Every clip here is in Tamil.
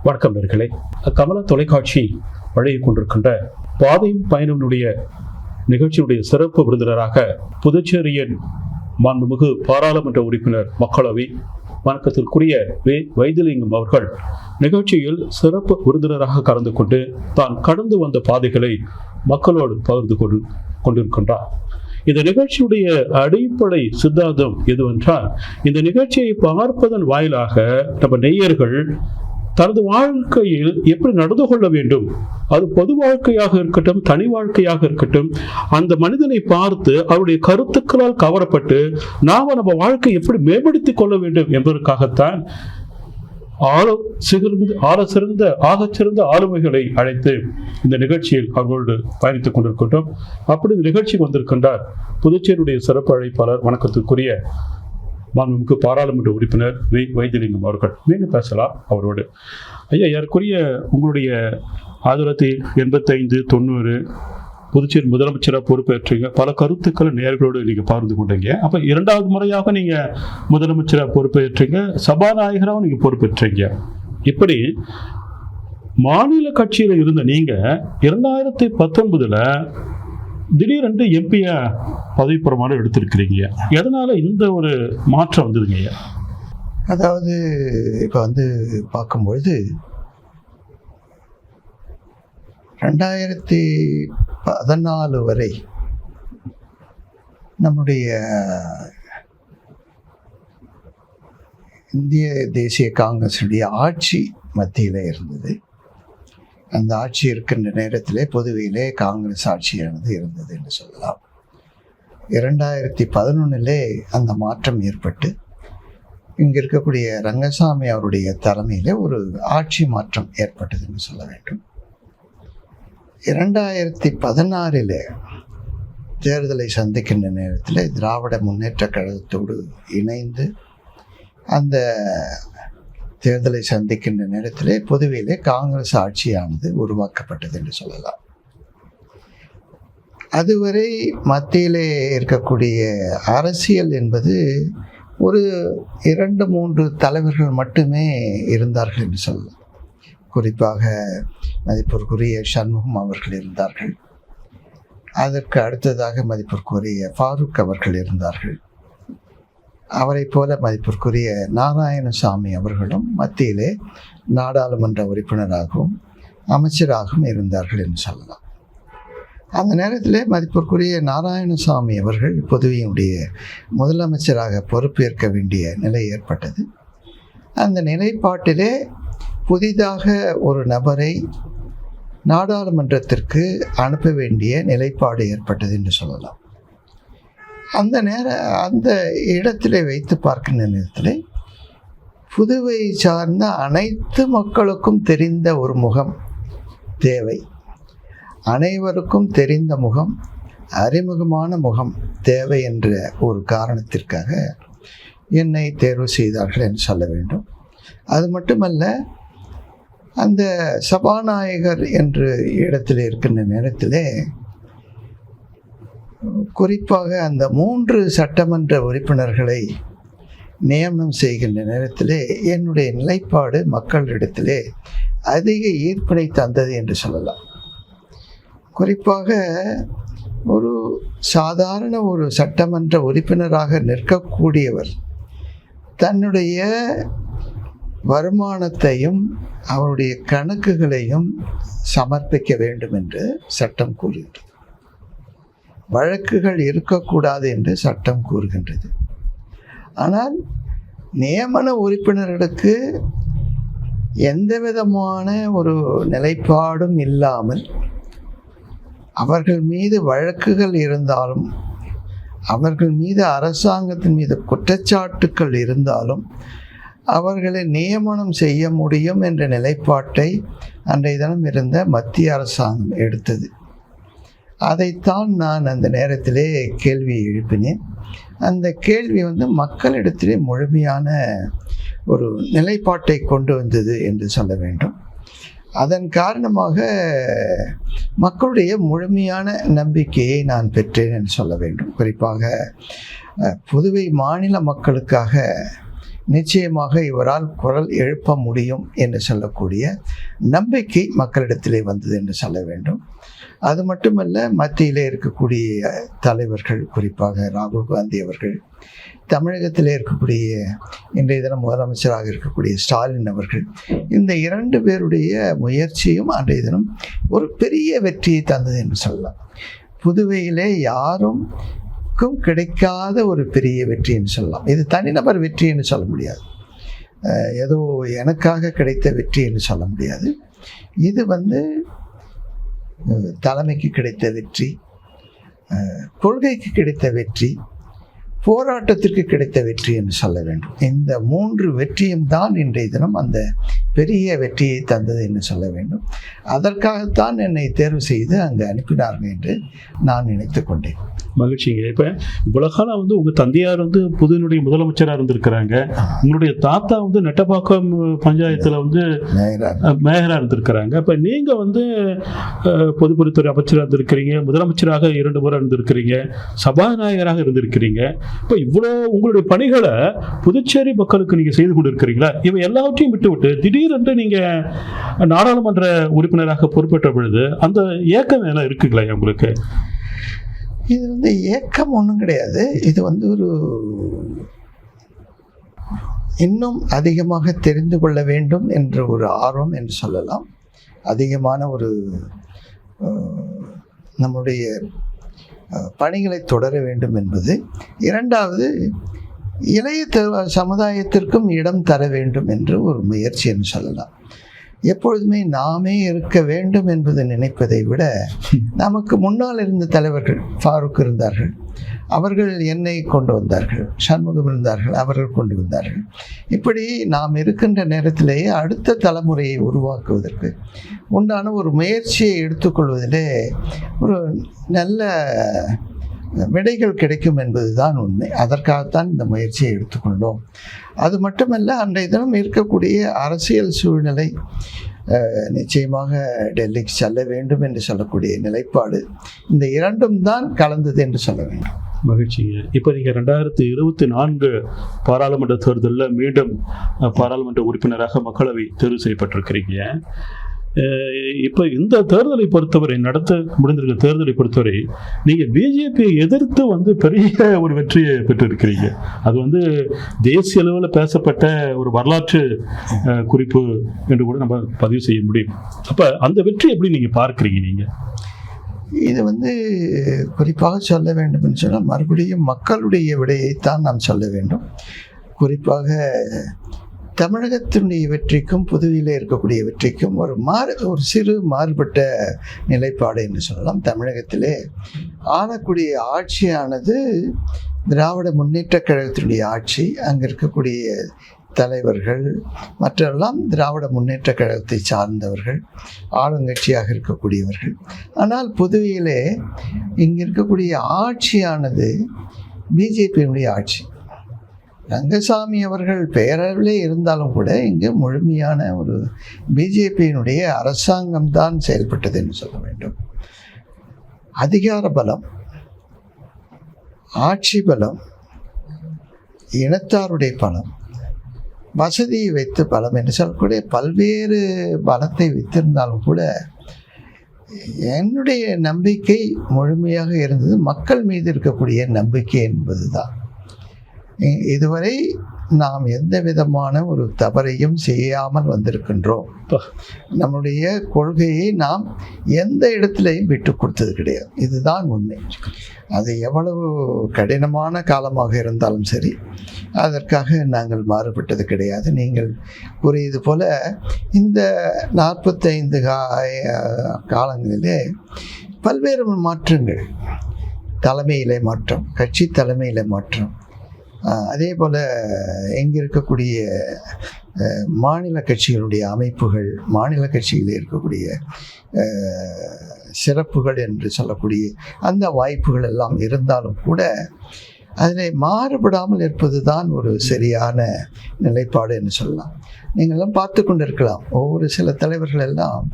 வணக்கம் நேயர்களே. கமல தொலைக்காட்சி வழங்கிக் கொண்டிருக்கின்ற பாதை பயணனுடைய நிகழ்ச்சியுடைய சிறப்பு விருந்தினராக புதுச்சேரியின் மாண்புமிகு பாராளுமன்ற உறுப்பினர் மக்களவை வணக்கத்திற்குரிய வைத்திலிங்கம் அவர்கள் நிகழ்ச்சியில் சிறப்பு விருந்தினராக கலந்து கொண்டு தான் கடந்து வந்த பாதைகளை மக்களோடு பகிர்ந்து கொண்டிருக்கின்றார். இந்த நிகழ்ச்சியுடைய அடிப்படை சித்தாந்தம் எதுவென்றால், இந்த நிகழ்ச்சியை பார்ப்பதன் வாயிலாக நம்ம நேயர்கள் தனது வாழ்க்கையில் எப்படி நடந்து கொள்ள வேண்டும், அது பொது வாழ்க்கையாக இருக்கட்டும், தனி வாழ்க்கையாக இருக்கட்டும், அந்த மனிதனை பார்த்து அவருடைய கருத்துக்களால் கவரப்பட்டு நாம நம்ம வாழ்க்கையை எப்படி மேம்படுத்திக் கொள்ள வேண்டும் என்பதற்காகத்தான் ஆகச்சிறந்த ஆளுமைகளை அழைத்து இந்த நிகழ்ச்சியில் அவர்களோடு பயணித்துக் கொண்டிருக்கின்றோம். அப்படி இந்த நிகழ்ச்சிக்கு வந்திருக்கின்றார் புதுச்சேரியுடைய சிறப்பு அழைப்பாளர், வணக்கத்திற்குரிய மாண்புமிகு பாராளுமன்ற உறுப்பினர் வைத்திலிங்கம் அவர்கள். மீண்டும் பேசலாம் அவரோடு. ஐயா, ஏற்குரிய உங்களுடைய 1985-90 புதுச்சேரி முதலமைச்சராக பொறுப்பேற்றீங்க. பல கருத்துக்களை நேயர்களோடு நீங்க பகிர்ந்து கொண்டீங்க. அப்ப 2வது முறையாக நீங்க முதலமைச்சராக பொறுப்பேற்றீங்க, சபாநாயகராகவும் நீங்க பொறுப்பேற்றீங்க. இப்படி மாநில கட்சியில இருந்த நீங்க 2019 திடீரென்று எம்பியா பதவி பிரமாணம் எடுத்திருக்கிறீங்க. எதனால இந்த ஒரு மாற்றம் வந்ததுங்க? அதாவது இப்போ பார்க்கும்பொழுது 2014 வரை நம்முடைய இந்திய தேசிய காங்கிரஸுடைய ஆட்சி மத்தியில் இருந்தது. அந்த ஆட்சி இருக்கின்ற நேரத்திலே பொதுவையிலே காங்கிரஸ் ஆட்சியானது இருந்தது என்று சொல்லலாம். 2011 அந்த மாற்றம் ஏற்பட்டு இங்கே இருக்கக்கூடிய ரங்கசாமி அவருடைய தலைமையில் ஒரு ஆட்சி மாற்றம் ஏற்பட்டது என்று சொல்ல வேண்டும். 2016 தேர்தலை சந்திக்கின்ற நேரத்தில் திராவிட முன்னேற்ற கழகத்தோடு இணைந்து அந்த தேர்தலை சந்திக்கின்ற நேரத்திலே பொதுவிலே காங்கிரஸ் ஆட்சியானது உருவாக்கப்பட்டது என்று சொல்லலாம். அதுவரை மத்தியிலே இருக்கக்கூடிய அரசியல் என்பது ஒரு 2-3 தலைவர்கள் மட்டுமே இருந்தார்கள் என்று சொல்லலாம். குறிப்பாக மதிப்பிற்குரிய சண்முகம் அவர்கள் இருந்தார்கள். அதற்கு அடுத்ததாக மதிப்பிற்குரிய ஃபாரூக் அவர்கள் இருந்தார்கள். அவரை போல மதிப்பிற்குரிய நாராயணசாமி அவர்களும் மத்தியிலே நாடாளுமன்ற உறுப்பினராகவும் அமைச்சராகவும் இருந்தார்கள் என்று சொல்லலாம். அந்த நேரத்தில் மதிப்பிற்குரிய நாராயணசாமி அவர்கள் பொதுவையினுடைய முதலமைச்சராக பொறுப்பேற்க வேண்டிய நிலை ஏற்பட்டது. அந்த நிலைப்பாட்டிலே புதிதாக ஒரு நபரை நாடாளுமன்றத்திற்கு அனுப்ப வேண்டிய நிலைப்பாடு ஏற்பட்டது என்று சொல்லலாம். அந்த இடத்திலே வைத்து பார்க்கின்ற நேரத்தில் புதுவை சார்ந்த அனைத்து மக்களுக்கும் தெரிந்த ஒரு முகம் தேவை, அனைவருக்கும் தெரிந்த முகம், அறிமுகமான முகம் தேவை என்ற ஒரு காரணத்திற்காக என்னை தேர்வு செய்தார்கள் என்று சொல்ல வேண்டும். அது மட்டுமல்ல, அந்த சபாநாயகர் என்ற இடத்தில் இருக்கின்ற நேரத்திலே குறிப்பாக அந்த 3 சட்டமன்ற உறுப்பினர்களை நியமனம் செய்கின்ற நேரத்திலே என்னுடைய நிலைப்பாடு மக்களிடத்திலே அதிக ஈர்ப்பினை தந்தது என்று சொல்லலாம். குறிப்பாக ஒரு சாதாரண ஒரு சட்டமன்ற உறுப்பினராக நிற்கக்கூடியவர் தன்னுடைய வருமானத்தையும் அவருடைய கணக்குகளையும் சமர்ப்பிக்க வேண்டும் என்று சட்டம் கூறுகின்றது. வழக்குகள் இருக்கக்கூடாது என்று சட்டம் கூறுகின்றது. ஆனால் நியமன உறுப்பினர்களுக்கு எந்த விதமான ஒரு நிலைப்பாடும் இல்லாமல் அவர்கள் மீது வழக்குகள் இருந்தாலும், அவர்கள் மீது அரசாங்கத்தின் மீது குற்றச்சாட்டுக்கள் இருந்தாலும் அவர்களை நியமனம் செய்ய முடியும் என்ற நிலைப்பாட்டை அன்றைய தினம் இருந்த மத்திய அரசாங்கம் எடுத்தது. அதைத்தான் நான் அந்த நேரத்திலே கேள்வியை எழுப்பினேன். அந்த கேள்வி மக்களிடத்திலே முழுமையான ஒரு நிலைப்பாட்டை கொண்டு வந்தது என்று சொல்ல வேண்டும். அதன் காரணமாக மக்களுடைய முழுமையான நம்பிக்கையை நான் பெற்றேன் என்று சொல்ல வேண்டும். குறிப்பாக புதுவை மாநில மக்களுக்காக நிச்சயமாக இவரால் குரல் எழுப்ப முடியும் என்று சொல்லக்கூடிய நம்பிக்கை மக்களிடத்திலே வந்தது என்று சொல்ல வேண்டும். அது மட்டுமல்ல, மத்தியிலே இருக்கக்கூடிய தலைவர்கள், குறிப்பாக ராகுல் காந்தி அவர்கள், தமிழகத்திலே இருக்கக்கூடிய இன்றைய தினம் முதலமைச்சராக இருக்கக்கூடிய ஸ்டாலின் அவர்கள், இந்த 2 பேருடைய முயற்சியும் அன்றைய தினம் ஒரு பெரிய வெற்றியை தந்தது என்று சொல்லலாம். புதுவையிலே யாருக்கும் கிடைக்காத ஒரு பெரிய வெற்றி என்று சொல்லலாம். இது தனிநபர் வெற்றி என்று சொல்ல முடியாது, ஏதோ எனக்காக கிடைத்த வெற்றி என்று சொல்ல முடியாது. இது தலைமைக்கு கிடைத்த வெற்றி, கொள்கைக்கு கிடைத்த வெற்றி, போராட்டத்திற்கு கிடைத்த வெற்றி என்று சொல்ல வேண்டும். இந்த 3 வெற்றியும் தான் இன்றைய தினம் அந்த பெரிய வெற்றியை தந்தது என்று சொல்ல வேண்டும். அதற்காகத்தான் என்னை தேர்வு செய்து அங்கு அனுப்பினார்கள் என்று நான் நினைத்து கொண்டேன். மகிழ்ச்சிங்க. இப்போ இவ்வளவு காலம் உங்கள் தந்தையார் புதுவினுடைய முதலமைச்சராக இருந்திருக்கிறாங்க. உங்களுடைய தாத்தா நெட்டப்பாக்கம் பஞ்சாயத்தில் மேயராக இருந்திருக்கிறாங்க. இப்போ நீங்கள் பொதுப்பணித்துறை அமைச்சராக இருந்திருக்கிறீங்க, முதலமைச்சராக 2 முறை இருந்திருக்கிறீங்க, சபாநாயகராக இருந்திருக்கிறீங்க. இப்போ இவ்வளோ உங்களுடைய பணிகளை புதுச்சேரி மக்களுக்கு நீங்கள் செய்து கொண்டிருக்கிறீங்களா? இவை எல்லாவற்றையும் விட்டுவிட்டு திடீரென்று நீங்கள் நாடாளுமன்ற உறுப்பினராக பொறுப்பேற்ற பொழுது அந்த ஏக்கம் எல்லாம் இருக்குங்களா உங்களுக்கு? இது ஏக்கம் ஒன்றும் கிடையாது. இது ஒரு இன்னும் அதிகமாக தெரிந்து கொள்ள வேண்டும் என்ற ஒரு ஆர்வம் என்று சொல்லலாம். அதிகமான ஒரு நம்முடைய பணிகளை தொடர வேண்டும் என்பது. 2வது, இளைய சமுதாயத்திற்கும் இடம் தர வேண்டும் என்று ஒரு முயற்சி என்று சொல்லலாம். எப்பொழுதுமே நாமே இருக்க வேண்டும் என்பதை நினைப்பதை விட, நமக்கு முன்னால் இருந்த தலைவர்கள், ஃபாரூக் இருந்தார்கள், அவர்கள் என்னை கொண்டு வந்தார்கள், சண்முகம் இருந்தார்கள், அவர்கள் கொண்டு வந்தார்கள். இப்படி நாம் இருக்கின்ற நேரத்திலேயே அடுத்த தலைமுறையை உருவாக்குவதற்கு உண்டான ஒரு முயற்சியை எடுத்துக்கொள்வதிலே ஒரு நல்ல விடைகள் கிடைக்கும் என்பதுதான் உண்மை. அதற்காகத்தான் இந்த முயற்சியை எடுத்துக்கொண்டோம். அது மட்டுமல்ல, அன்றைய தினம் இருக்கக்கூடிய அரசியல் சூழ்நிலை நிச்சயமாக டெல்லிக்கு செல்ல வேண்டும் என்று சொல்லக்கூடிய நிலைப்பாடு, இந்த 2ம் தான் கலந்தது என்று சொல்ல வேண்டும். மகிழ்ச்சிங்க. இப்போ நீங்கள் 2024 பாராளுமன்ற தேர்தலில் மீண்டும் பாராளுமன்ற உறுப்பினராக மக்களவை தேர்வு செய்யப்பட்டிருக்கிறீங்க. இப்போ இந்த தேர்தலை பொறுத்தவரை, நடத்த முடிந்திருக்க தேர்தலை பொறுத்தவரை, நீங்கள் பிஜேபியை எதிர்த்து பெரிய ஒரு வெற்றியை பெற்றிருக்கிறீங்க. அது தேசிய அளவில் பேசப்பட்ட ஒரு வரலாற்று குறிப்பு என்று கூட நம்ம பதிவு செய்ய முடியும். அப்போ அந்த வெற்றி எப்படி நீங்கள் பார்க்குறீங்க? நீங்கள் இது குறிப்பாக சொல்ல வேண்டும் என்று சொன்னால், மறுபடியும் மக்களுடைய விடையைத்தான் நாம் சொல்ல வேண்டும். குறிப்பாக தமிழகத்தினுடைய வெற்றிக்கும் புதுவையில் இருக்கக்கூடிய வெற்றிக்கும் ஒரு சிறு மாறுபட்ட நிலைப்பாடு என்று சொல்லலாம். தமிழகத்திலே ஆளக்கூடிய ஆட்சியானது திராவிட முன்னேற்ற கழகத்தினுடைய ஆட்சி. அங்கே இருக்கக்கூடிய தலைவர்கள் மற்றெல்லாம் திராவிட முன்னேற்ற கழகத்தை சார்ந்தவர்கள், ஆளுங்கட்சியாக இருக்கக்கூடியவர்கள். ஆனால் புதுவையிலே இங்கே இருக்கக்கூடிய ஆட்சியானது பிஜேபியினுடைய ஆட்சி. ரங்கசாமி அவர்கள் பெயரளவிலே இருந்தாலும் கூட இங்கு முழுமையான ஒரு பிஜேபியினுடைய அரசாங்கம்தான் செயல்பட்டது என்று சொல்ல வேண்டும். அதிகார பலம், ஆட்சி பலம், இனத்தாருடைய பலம், வசதியை வைத்து பலம் என்று சொல்லக்கூடிய பல்வேறு பலத்தை வைத்திருந்தாலும் கூட என்னுடைய நம்பிக்கை முழுமையாக இருந்தது மக்கள் மீது இருக்கக்கூடிய நம்பிக்கை என்பது தான். இதுவரை நாம் எந்த விதமான ஒரு தவறையும் செய்யாமல் வந்திருக்கின்றோம். நம்முடைய கொள்கையை நாம் எந்த இடத்திலையும் விட்டு கொடுத்தது கிடையாது. இதுதான் உண்மை. அது எவ்வளவு கடினமான காலமாக இருந்தாலும் சரி, அதற்காக நாங்கள் மாறுபட்டது கிடையாது. நீங்கள் கூறியது போல இந்த 45 காலங்களிலே பல்வேறு மாற்றங்கள், தலைமையிலே மாற்றம், கட்சி தலைமையிலே மாற்றம், அதே போல் இங்கே இருக்கக்கூடிய மாநில கட்சிகளுடைய அமைப்புகள், மாநில கட்சிகளில் இருக்கக்கூடிய சிறப்புகள் என்று சொல்லக்கூடிய அந்த வாய்ப்புகள் எல்லாம் இருந்தாலும் கூட அதில் மாறுபடாமல் இருப்பது தான் ஒரு சரியான நிலைப்பாடு என்று சொல்லலாம். நீங்கள்லாம் பார்த்து கொண்டு இருக்கலாம், ஒவ்வொரு சில தலைவர்கள் எல்லாம்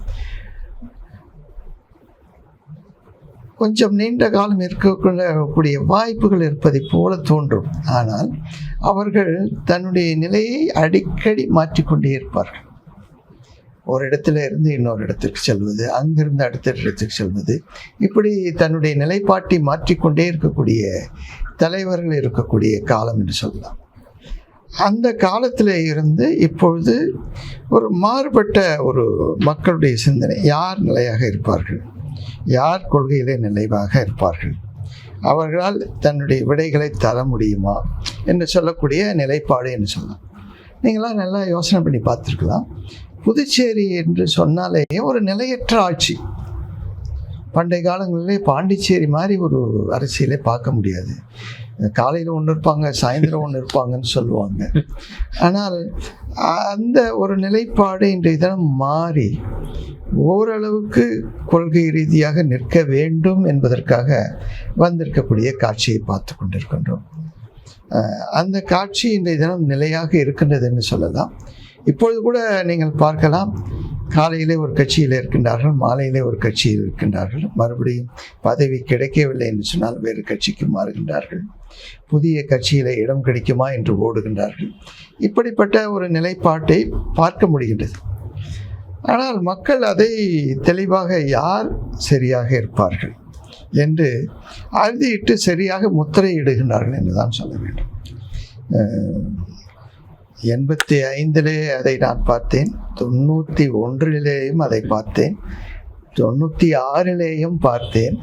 கொஞ்சம் நீண்ட காலம் இருக்கக்கூடிய வாய்ப்புகள் இருப்பதை போல தோன்றும். ஆனால் அவர்கள் தன்னுடைய நிலையை அடிக்கடி மாற்றிக்கொண்டே இருப்பார்கள். ஒரு இடத்துல இருந்து இன்னொரு இடத்திற்கு செல்வது, அங்கிருந்து அடுத்த இடத்துக்கு செல்வது, இப்படி தன்னுடைய நிலைப்பாட்டை மாற்றிக்கொண்டே இருக்கக்கூடிய தலைவர்கள் இருக்கக்கூடிய காலம் என்று சொல்லலாம். அந்த காலத்தில் இருந்து இப்பொழுது ஒரு மாறுபட்ட ஒரு மக்களுடைய சிந்தனை, யார் நிலையாக இருப்பார்கள், யார் கொள்கையிலே நிலைவாக இருப்பார்கள், அவர்களால் தன்னுடைய விடைகளை தர முடியுமா என்று சொல்லக்கூடிய நிலைப்பாடு என்று சொல்லலாம். நீங்களாம் நல்லா யோசனை பண்ணி பார்த்துருக்கலாம். புதுச்சேரி என்று சொன்னாலே ஒரு நிலையற்ற ஆட்சி. பண்டைய காலங்களிலே பாண்டிச்சேரி மாதிரி ஒரு அரசியலை பார்க்க முடியாது. காலையில் ஒன்று இருப்பாங்க, சாயந்தரம் ஒன்று இருப்பாங்கன்னு சொல்லுவாங்க. ஆனால் அந்த ஒரு நிலைப்பாடு இன்றைய தினம் மாறி ஓரளவுக்கு கொள்கை ரீதியாக நிற்க வேண்டும் என்பதற்காக வந்திருக்கக்கூடிய காட்சியை பார்த்து கொண்டிருக்கின்றோம். அந்த காட்சி இன்றைய தினம் நிலையாக இருக்கின்றது என்று சொல்லலாம். இப்பொழுது கூட நீங்கள் பார்க்கலாம், காலையிலே ஒரு கட்சியில் இருக்கின்றார்கள், மாலையிலே ஒரு கட்சியில் இருக்கின்றார்கள், மறுபடியும் பதவி கிடைக்கவில்லை என்று சொன்னால் வேறு கட்சிக்கு மாறுகின்றார்கள், புதிய கட்சியில் இடம் கிடைக்குமா என்று ஓடுகின்றார்கள். இப்படிப்பட்ட ஒரு நிலைப்பாட்டை பார்க்க முடிகின்றது. ஆனால் மக்கள் அதை தெளிவாக யார் சரியாக இருப்பார்கள் என்று அறுதியிட்டு சரியாக முத்திரையிடுகின்றார்கள் என்று தான் சொல்ல வேண்டும். 85 அதை நான் பார்த்தேன், 91 அதை பார்த்தேன், 96 பார்த்தேன்,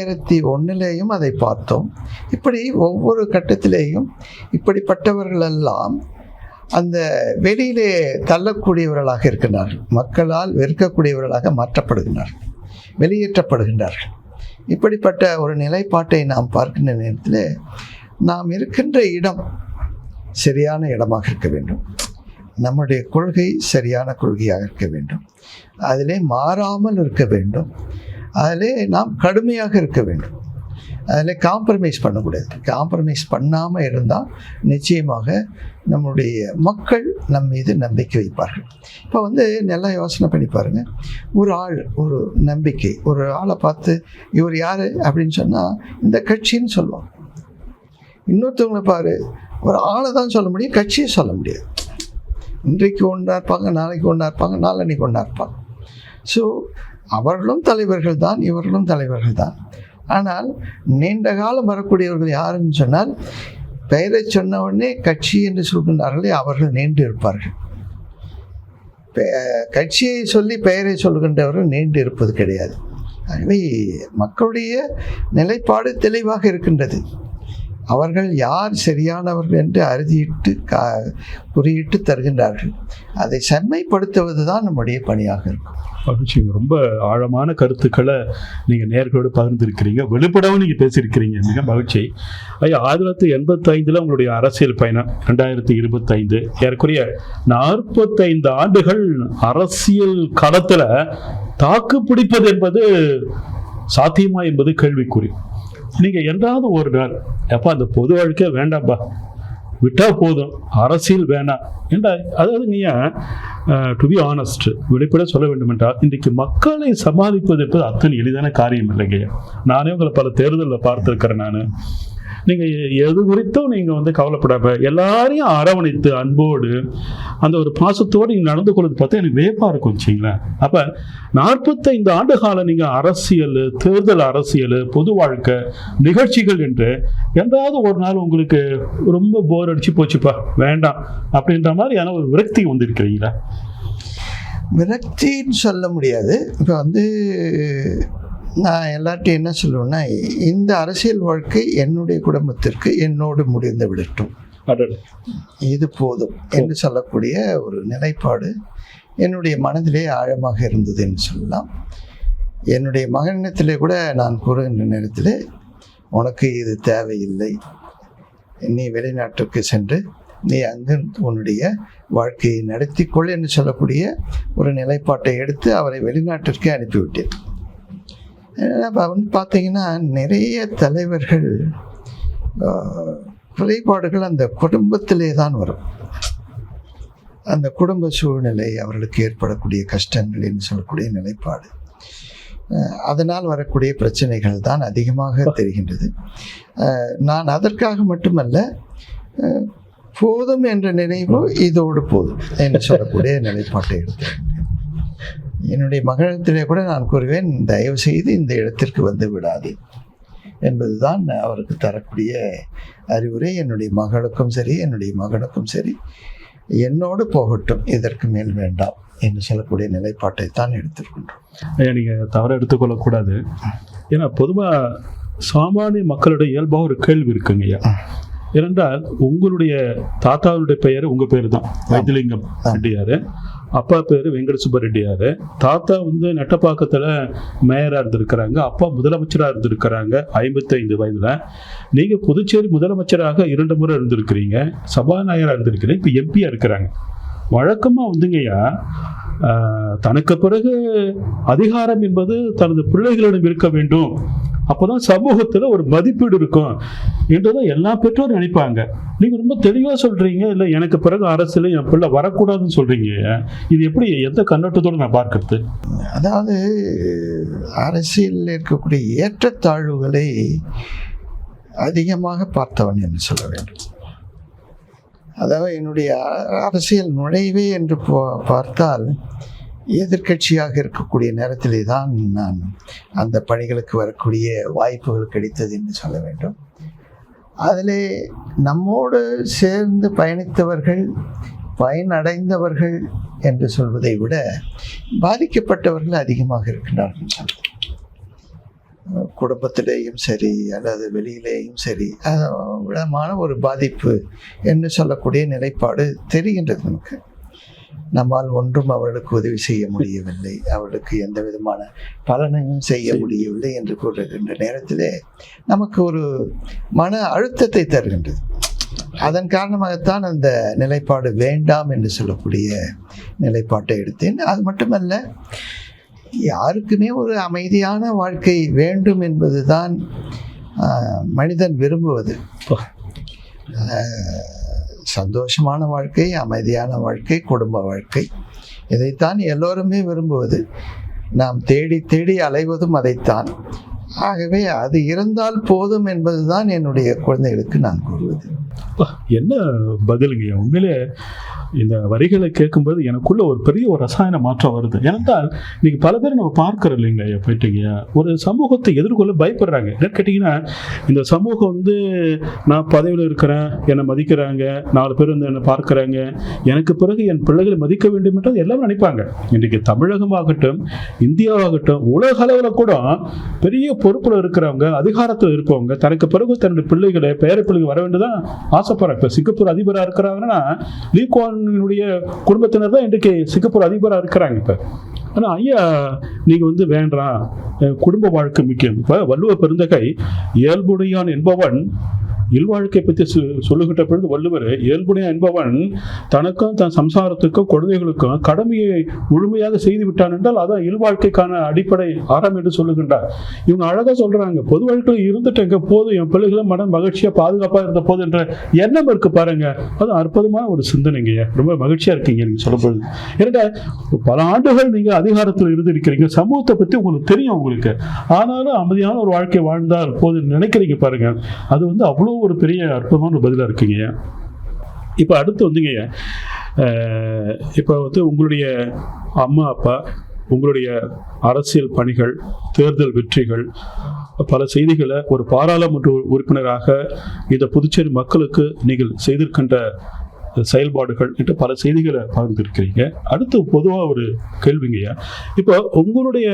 2001 அதை பார்த்தோம். இப்படி ஒவ்வொரு கட்டத்திலேயும் இப்படிப்பட்டவர்களெல்லாம் அந்த வெளியிலே தள்ளக்கூடியவர்களாக இருக்கின்றார்கள், மக்களால் வெறுக்கக்கூடியவர்களாக மாற்றப்படுகின்றார்கள், வெளியேற்றப்படுகின்றார்கள். இப்படிப்பட்ட ஒரு நிலைப்பாட்டை நாம் பார்க்கின்ற நேரத்தில் நாம் இருக்கின்ற இடம் சரியான இடமாக இருக்க வேண்டும், நம்முடைய கொள்கை சரியான கொள்கையாக இருக்க வேண்டும், அதிலே மாறாமல் இருக்க வேண்டும், அதிலே நாம் கடுமையாக இருக்க வேண்டும், அதில் காம்ப்ரமைஸ் பண்ணக்கூடாது. காம்ப்ரமைஸ் பண்ணாமல் இருந்தால் நிச்சயமாக நம்முடைய மக்கள் நம் மீது நம்பிக்கை வைப்பார்கள். இப்போ நல்லா யோசனை பண்ணி பாருங்கள். ஒரு ஆள், ஒரு நம்பிக்கை, ஒரு ஆளை பார்த்து இவர் யார் அப்படின்னு சொன்னால் இந்த கட்சின்னு சொல்லுவாங்க. இன்னொருத்தவங்களை பாரு, ஒரு ஆளை தான் சொல்ல முடியும், கட்சியை சொல்ல முடியாது. இன்றைக்கு ஒன்றா இருப்பாங்க, நாளைக்கு ஒன்றா இருப்பாங்க, நாளன்னைக்கு ஒன்றா இருப்பாங்க. ஸோ அவர்களும் தலைவர்கள் தான், இவர்களும் தலைவர்கள் தான். ஆனால் நீண்ட காலம் வரக்கூடியவர்கள் யாருன்னு சொன்னால், பெயரை சொன்ன உடனே கட்சி என்று சொல்கின்றார்களே அவர்கள் நீண்டு இருப்பார்கள். கட்சியை சொல்லி பெயரை சொல்கின்றவர்கள் நீண்டு இருப்பது கிடையாது. ஆகவே மக்களுடைய நிலைப்பாடு தெளிவாக இருக்கின்றது. அவர்கள் யார் சரியானவர்கள் என்று அறுதியிட்டு குறியிட்டு தருகின்றார்கள். அதை செம்மைப்படுத்துவது தான் நம்முடைய பணியாக இருக்கும். மகிழ்ச்சி. ரொம்ப ஆழமான கருத்துக்களை நீங்கள் நேர்களோடு பகிர்ந்திருக்கிறீங்க, வெளிப்படவும் நீங்கள் பேசியிருக்கிறீங்க. மிக மகிழ்ச்சி. ஐயா, 1985 உங்களுடைய அரசியல் பயணம், 2025 ஏறக்குறைய 45 ஆண்டுகள் அரசியல் களத்தில் தாக்கு பிடிப்பது என்பது சாத்தியமா என்பது கேள்விக்குறி. நீங்கள் என்றாவது ஒரு நாள், எப்போ அந்த பொது வாழ்க்கை வேண்டாம்ப்பா, விட்டா போதும், அரசியல் வேணாம் என்ற, அதாவது நீங்கள் டு பி ஆனஸ்ட் வெளிப்பட சொல்ல வேண்டும் என்றால், இன்றைக்கு மக்களை சமாளிப்பது என்பது அத்தனை எளிதான காரியம் இல்லைங்க. நானே உங்களை பல தேர்தலில் பார்த்துருக்கிறேன். நான் நீங்கள் எது குறித்தும் நீங்கள் கவலைப்படாம எல்லாரையும் அரவணைத்து அன்போடு அந்த ஒரு பாசத்தோடு நீங்கள் நடந்து கொள்வது பார்த்தா எனக்கு வேப்பாக இருக்கும் வச்சிங்களேன். அப்போ 45 ஆண்டு காலம் நீங்கள் அரசியல், தேர்தல் அரசியல், பொது வாழ்க்கை நிகழ்ச்சிகள் என்று எந்தாவது ஒரு நாள் உங்களுக்கு ரொம்ப போர் அடிச்சு போச்சுப்பா வேண்டாம் அப்படின்ற மாதிரியான ஒரு விரக்தி வந்திருக்கிறீங்களா? விரக்தின்னு சொல்ல முடியாது. இப்போ நான் எல்லார்ட்டையும் என்ன சொல்லுவேன்னா, இந்த அரசியல் வாழ்க்கை என்னுடைய குடும்பத்திற்கு என்னோடு முடிந்து விடட்டும், இது போதும் என்று சொல்லக்கூடிய ஒரு நிலைப்பாடு என்னுடைய மனதிலே ஆழமாக இருந்தது என்று சொல்லலாம். என்னுடைய மகனிடத்திலே கூட நான் கூறுகின்ற நேரத்தில், உனக்கு இது தேவையில்லை, நீ வெளிநாட்டுக்கு சென்று நீ அங்கு உன்னுடைய வாழ்க்கையை நடத்திக்கொள் என்று சொல்லக்கூடிய ஒரு நிலைப்பாட்டை எடுத்து அவரை வெளிநாட்டிற்கே அனுப்பிவிட்டேன். பார்த்தீங்கன்னா நிறைய தலைவர்கள் குறைபாடுகள் அந்த குடும்பத்திலே தான் வரும். அந்த குடும்ப சூழ்நிலை, அவர்களுக்கு ஏற்படக்கூடிய கஷ்டங்கள் என்று சொல்லக்கூடிய நிலைப்பாடு. அதனால் வரக்கூடிய பிரச்சனைகள் தான் அதிகமாக தெரிகின்றது. நான் அதற்காக மட்டுமல்ல, போதும் என்ற நினைவோ இதோடு போதும் என்று சொல்லக்கூடிய நிலைப்பாட்டை எடுத்தேன். என்னுடைய மகளிடத்திலே கூட நான் கூறுவேன், தயவு செய்து இந்த இடத்திற்கு வந்து விடாது என்பதுதான் அவருக்கு தரக்கூடிய அறிவுரை. என்னுடைய மகளுக்கும் சரி, என்னுடைய மகனுக்கும் சரி, என்னோடு போகட்டும், இதற்கு மேல் வேண்டாம் என்று சொல்லக்கூடிய நிலைப்பாட்டை தான் எடுத்துக்கொண்டோம். நீங்கள் தவற எடுத்துக்கொள்ளக்கூடாது. ஏன்னா பொதுவாக சாமானிய மக்களுடைய இயல்பாக ஒரு கேள்வி இருக்குங்க ஐயா. ஏனென்றால் உங்களுடைய தாத்தாவுடைய பெயர் உங்கள் பேர் தான், வைத்திலிங்கம் ரெட்டியார். அப்பா பேர் வெங்கட சுப்ப ரெட்டியார். தாத்தா வந்து நெட்டப்பாக்கத்தில் மேயராக இருந்திருக்கிறாங்க, அப்பா முதலமைச்சராக இருந்திருக்கிறாங்க 55 வயதில். நீங்கள் புதுச்சேரி முதலமைச்சராக 2 முறை இருந்திருக்கிறீங்க, சபாநாயகராக இருந்திருக்கிறீங்க, இப்போ எம்பியாக இருக்கிறாங்க. வழக்கமாக வந்துங்கய்யா, தனக்கு பிறகு அதிகாரம் என்பது தனது பிள்ளைகளிடம் இருக்க வேண்டும், அப்போதான் சமூகத்தில் ஒரு மதிப்பீடு இருக்கும் என்றுதான் எல்லா பெற்றோரும் நினைப்பாங்க. நீங்கள் ரொம்ப தெளிவாக சொல்கிறீங்க, இல்லை எனக்கு பிறகு அரசியல் என் பிள்ளை வரக்கூடாதுன்னு சொல்கிறீங்க. இது எப்படி, எந்த கண்ணோட்டத்தோடு நான் பார்க்கறது? அதாவது அரசியலில் இருக்கக்கூடிய ஏற்றத்தாழ்வுகளை அதிகமாக பார்த்தவன் என்று சொல்ல வேண்டும். அதாவது என்னுடைய அரசியல் நுழைவே என்று பார்த்தால் எதிர்க்கட்சியாக இருக்கக்கூடிய நேரத்திலே தான் நான் அந்த பணிகளுக்கு வரக்கூடிய வாய்ப்புகள் கிடைத்தது என்று சொல்ல வேண்டும். அதிலே நம்மோடு சேர்ந்து பயணித்தவர்கள், பயனடைந்தவர்கள் என்று சொல்வதை விட பாதிக்கப்பட்டவர்கள் அதிகமாக இருக்கின்றார்கள். குடும்பத்திலேயும் சரி அல்லது வெளியிலேயும் சரி விதமான ஒரு பாதிப்பு என்று சொல்லக்கூடிய நிலைப்பாடு தெரிகின்றது நமக்கு. நம்மால் ஒன்றும் அவர்களுக்கு உதவி செய்ய முடியவில்லை, அவர்களுக்கு எந்த விதமான பலனையும் செய்ய முடியவில்லை என்று கூறுகின்ற நேரத்திலே நமக்கு ஒரு மன அழுத்தத்தை தருகின்றது. அதன் காரணமாகத்தான் அந்த நிலைப்பாடு வேண்டாம் என்று சொல்லக்கூடிய நிலைப்பாட்டை எடுத்தேன். அது மட்டுமல்ல, யாருக்குமே ஒரு அமைதியான வாழ்க்கை வேண்டும் என்பதுதான் மனிதன் விரும்புவது. சந்தோஷமான வாழ்க்கை, அமைதியான வாழ்க்கை, குடும்ப வாழ்க்கை, இதைத்தான் எல்லோருமே விரும்புவது. நாம் தேடி தேடி அலைவதும் அதைத்தான். ஆகவே அது இருந்தால் போதும் என்பதுதான் என்னுடைய குழந்தைகளுக்கு நான் கூறுவது. என்ன பதிலுங்க! உண்மையிலே இந்த வரிகளை கேட்கும்போது எனக்குள்ள ஒரு பெரிய ஒரு ரசாயன மாற்றம் வருது. ஏனென்றால் நீங்கள் பல பேர் நம்ம பார்க்குறோம் இல்லைங்களா, போயிட்டீங்க ஒரு சமூகத்தை எதிர்கொள்ள பயப்படுறாங்க. என்ன கேட்டிங்கன்னா, இந்த சமூகம் வந்து நான் பதவியில் இருக்கிறேன், என்னை மதிக்கிறாங்க, 4 பேர் வந்து என்னை பார்க்குறாங்க, எனக்கு பிறகு என் பிள்ளைகளை மதிக்க வேண்டும் என்றது எல்லாரும் நினைப்பாங்க. இன்றைக்கு தமிழகமாகட்டும், இந்தியாவாகட்டும், உலக அளவில் கூட பெரிய பொறுப்பில் இருக்கிறவங்க, அதிகாரத்தில் இருப்பவங்க, தனக்கு பிறகு தன்னுடைய பிள்ளைகளை, பேர பிள்ளைகள் வர வேண்டியதான் ஆசைப்படுறாங்க. இப்போ சிங்கப்பூர் அதிபராக இருக்கிறாங்கன்னா லீ குவானுடைய குடும்பத்தினர் தான் இன்றைக்கு சிங்கப்பூர் அதிபராக இருக்கிறாங்க. இப்போ ஆனால் ஐயா நீங்கள் வந்து வேண்டாம், குடும்ப வாழ்க்கை முக்கியம். இப்போ வள்ளுவர் பெருந்தகை இயல்புடையான் என்பவன் இல்வாழ்க்கை பற்றி சொல்லுகின்ற பொழுது வள்ளுவர் இயல்புடையான் என்பவன் தனக்கும் தன் சம்சாரத்துக்கும் குழந்தைகளுக்கும் கடமையை முழுமையாக செய்து விட்டான் என்றால் அதான் இல்வாழ்க்கைக்கான அடிப்படை ஆரம் என்று சொல்லுகின்றார். இவங்க அழகாக சொல்றாங்க, பொது வாழ்க்கையில் இருந்துட்டேங்க போதும், என் பிள்ளைகளும் மனம் மகிழ்ச்சியா பாதுகாப்பாக இருந்த போது என்ற எண்ணம் இருக்கு பாருங்க. அது அற்புதமான ஒரு சிந்தனைங்க. ரொம்ப மகிழ்ச்சியா இருக்கீங்க நீங்க சொல்லும் பொழுது. ஏன்னா பல ஆண்டுகள் நீங்க அதிகாரத்தில் இருந்திருக்கிறீங்க, சமூகத்தை பற்றி உங்களுக்கு தெரியும் உங்களுக்கு, ஆனாலும் அமைதியான ஒரு வாழ்க்கை வாழ்ந்தால் போது நினைக்கிறீங்க பாருங்க. அது வந்து அவ்வளோ ஒரு பெரிய அற்புதமான பதிலாக இருக்குங்க. இப்போ அடுத்து வந்துங்க, இப்போ வந்து உங்களுடைய அம்மா அப்பா, உங்களுடைய அரசியல் பணிகள், தேர்தல் வெற்றிகள், பல செய்திகளை ஒரு பாராளுமன்ற உறுப்பினராக இந்த புதுச்சேரி மக்களுக்கு நீங்கள் செய்திருக்கின்ற செயல்பாடுகள் என்று பல செய்திகளை பகிர்ந்திருக்கிறீங்க. அடுத்து பொதுவாக ஒரு கேள்விங்கய்யா, இப்போ உங்களுடைய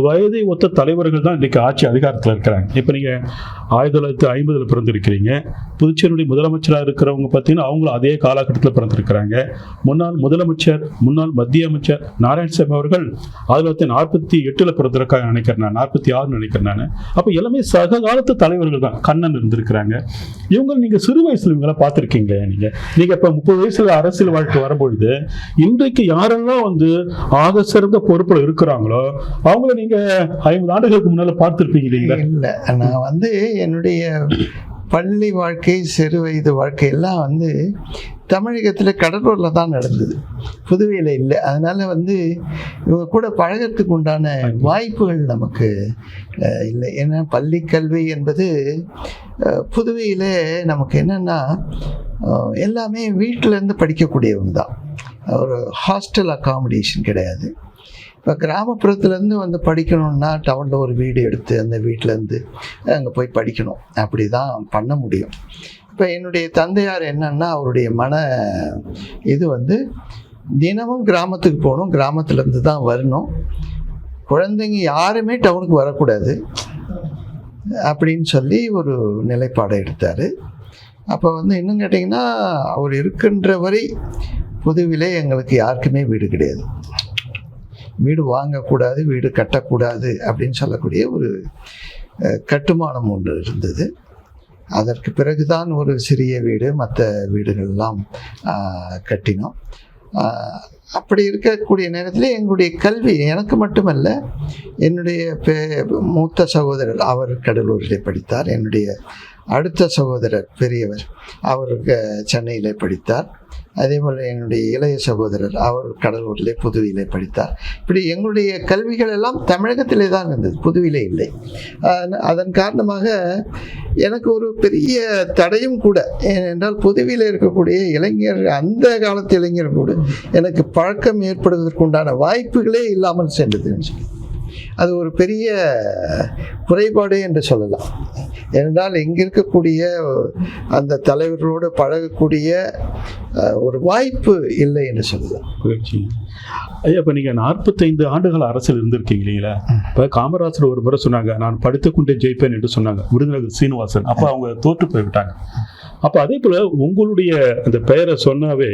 வயதை ஒத்த தலைவர்கள் தான் இன்றைக்கு ஆட்சி அதிகாரத்தில் இருக்கிறாங்க. இப்போ நீங்கள் 1950 பிறந்திருக்கிறீங்க. புதுச்சேரியுடைய முதலமைச்சராக இருக்கிறவங்க பார்த்தீங்கன்னா அவங்களும் அதே காலகட்டத்தில் பிறந்திருக்கிறாங்க. முன்னாள் முதலமைச்சர், முன்னாள் மத்திய அமைச்சர் நாராயணசாமி அவர்கள் 1948 பிறந்திருக்காங்க நினைக்கிறேன், நான் 46 நினைக்கிறேன் நான். அப்போ எல்லாமே சக காலத்து தலைவர்கள் தான். கண்ணன் இருந்திருக்கிறாங்க. இவங்க நீங்கள் சிறு வயசுல இவங்களாம் பார்த்துருக்கீங்களே. நீங்கள் இப்போ 30 வயசுல அரசியல் வாழ்க்கை வரும்பொழுது இன்றைக்கு யாரெல்லாம் வந்து ஆக சிறந்த பொறுப்புல இருக்கிறாங்களோ அவங்கள நீங்க 50 ஆண்டுகளுக்கு முன்னால பார்த்திருப்பீங்க இல்லைங்களா? இல்லை, நான் வந்து என்னுடைய பள்ளி வாழ்க்கை, சிறு வயது வாழ்க்கையெல்லாம் வந்து தமிழகத்தில் கடலூரில் தான் நடந்தது, புதுவையில் இல்லை. அதனால் வந்து இவங்க கூட பழகிறதுக்கு உண்டான வாய்ப்புகள் நமக்கு இல்லை. ஏன்னா பள்ளி கல்வி என்பது புதுவையில் நமக்கு என்னென்னா எல்லாமே வீட்டிலேருந்து படிக்கக்கூடியவங்க தான், ஒரு ஹாஸ்டல் அக்காமடேஷன் கிடையாது. இப்போ கிராமப்புறத்துலேருந்து வந்து படிக்கணுன்னா டவுனில் ஒரு வீடு எடுத்து அந்த வீட்டிலேருந்து அங்கே போய் படிக்கணும், அப்படி தான் பண்ண முடியும். இப்போ என்னுடைய தந்தையார் என்னன்னா அவருடைய இது வந்து தினமும் கிராமத்துக்கு போகணும், கிராமத்துலேருந்து தான் வரணும், குழந்தைங்க யாருமே டவுனுக்கு வரக்கூடாது அப்படின்னு சொல்லி ஒரு நிலைப்பாடை எடுத்தார். அப்போ வந்து இன்னும் கேட்டிங்கன்னா அவர் இருக்கின்ற வரை புதுவிலே எங்களுக்கு யாருக்குமே வீடு கிடையாது, வீடு வாங்கக்கூடாது, வீடு கட்டக்கூடாது அப்படின்னு சொல்லக்கூடிய ஒரு கட்டுமானம் ஒன்று இருந்தது. அதற்கு பிறகுதான் ஒரு சிறிய வீடு, மற்ற வீடுகள்லாம் கட்டினோம். அப்படி இருக்கக்கூடிய நேரத்தில் எங்களுடைய கல்வி எனக்கு மட்டுமல்ல, என்னுடைய மூத்த சகோதரர் அவர் கடலூரிலே படித்தார், என்னுடைய அடுத்த சகோதரர் பெரியவர் அவர் சென்னையிலே படித்தார், அதே போல் என்னுடைய இளைய சகோதரர் அவர் கடலூரிலே புதுவையிலே படித்தார். இப்படி எங்களுடைய கல்விகள் எல்லாம் தமிழகத்திலே தான் இருந்தது, புதுவையிலே இல்லை. அதன் காரணமாக எனக்கு ஒரு பெரிய தடையும் கூட, ஏனென்றால் புதுவையில் இருக்கக்கூடிய இளைஞர், அந்த காலத்து இளைஞர் கூட எனக்கு பழக்கம் ஏற்படுவதற்கு உண்டான வாய்ப்புகளே இல்லாமல் சென்றதுன்னு சொல்லி அது ஒரு பெரிய குறைபாடு என்று சொல்லலாம். ஏனென்றால் இங்கே இருக்கக்கூடிய அந்த தலைவர்களோடு பழகக்கூடிய ஒரு வாய்ப்பு இல்லை என்று சொல்லலாம். ஐயா, இப்போ நீங்கள் 45 ஆண்டுகள் அரசியல் இருந்திருக்கீங்க இல்லைங்களா? இப்போ காமராஜர் ஒரு முறை சொன்னாங்க, நான் படித்துக்கொண்டே ஜெயிப்பேன் என்று சொன்னாங்க, விருதுநகர் சீனிவாசன். அப்போ அவங்க தோற்று போய்விட்டாங்க. அப்போ அதே போல் உங்களுடைய அந்த பெயரை சொன்னாவே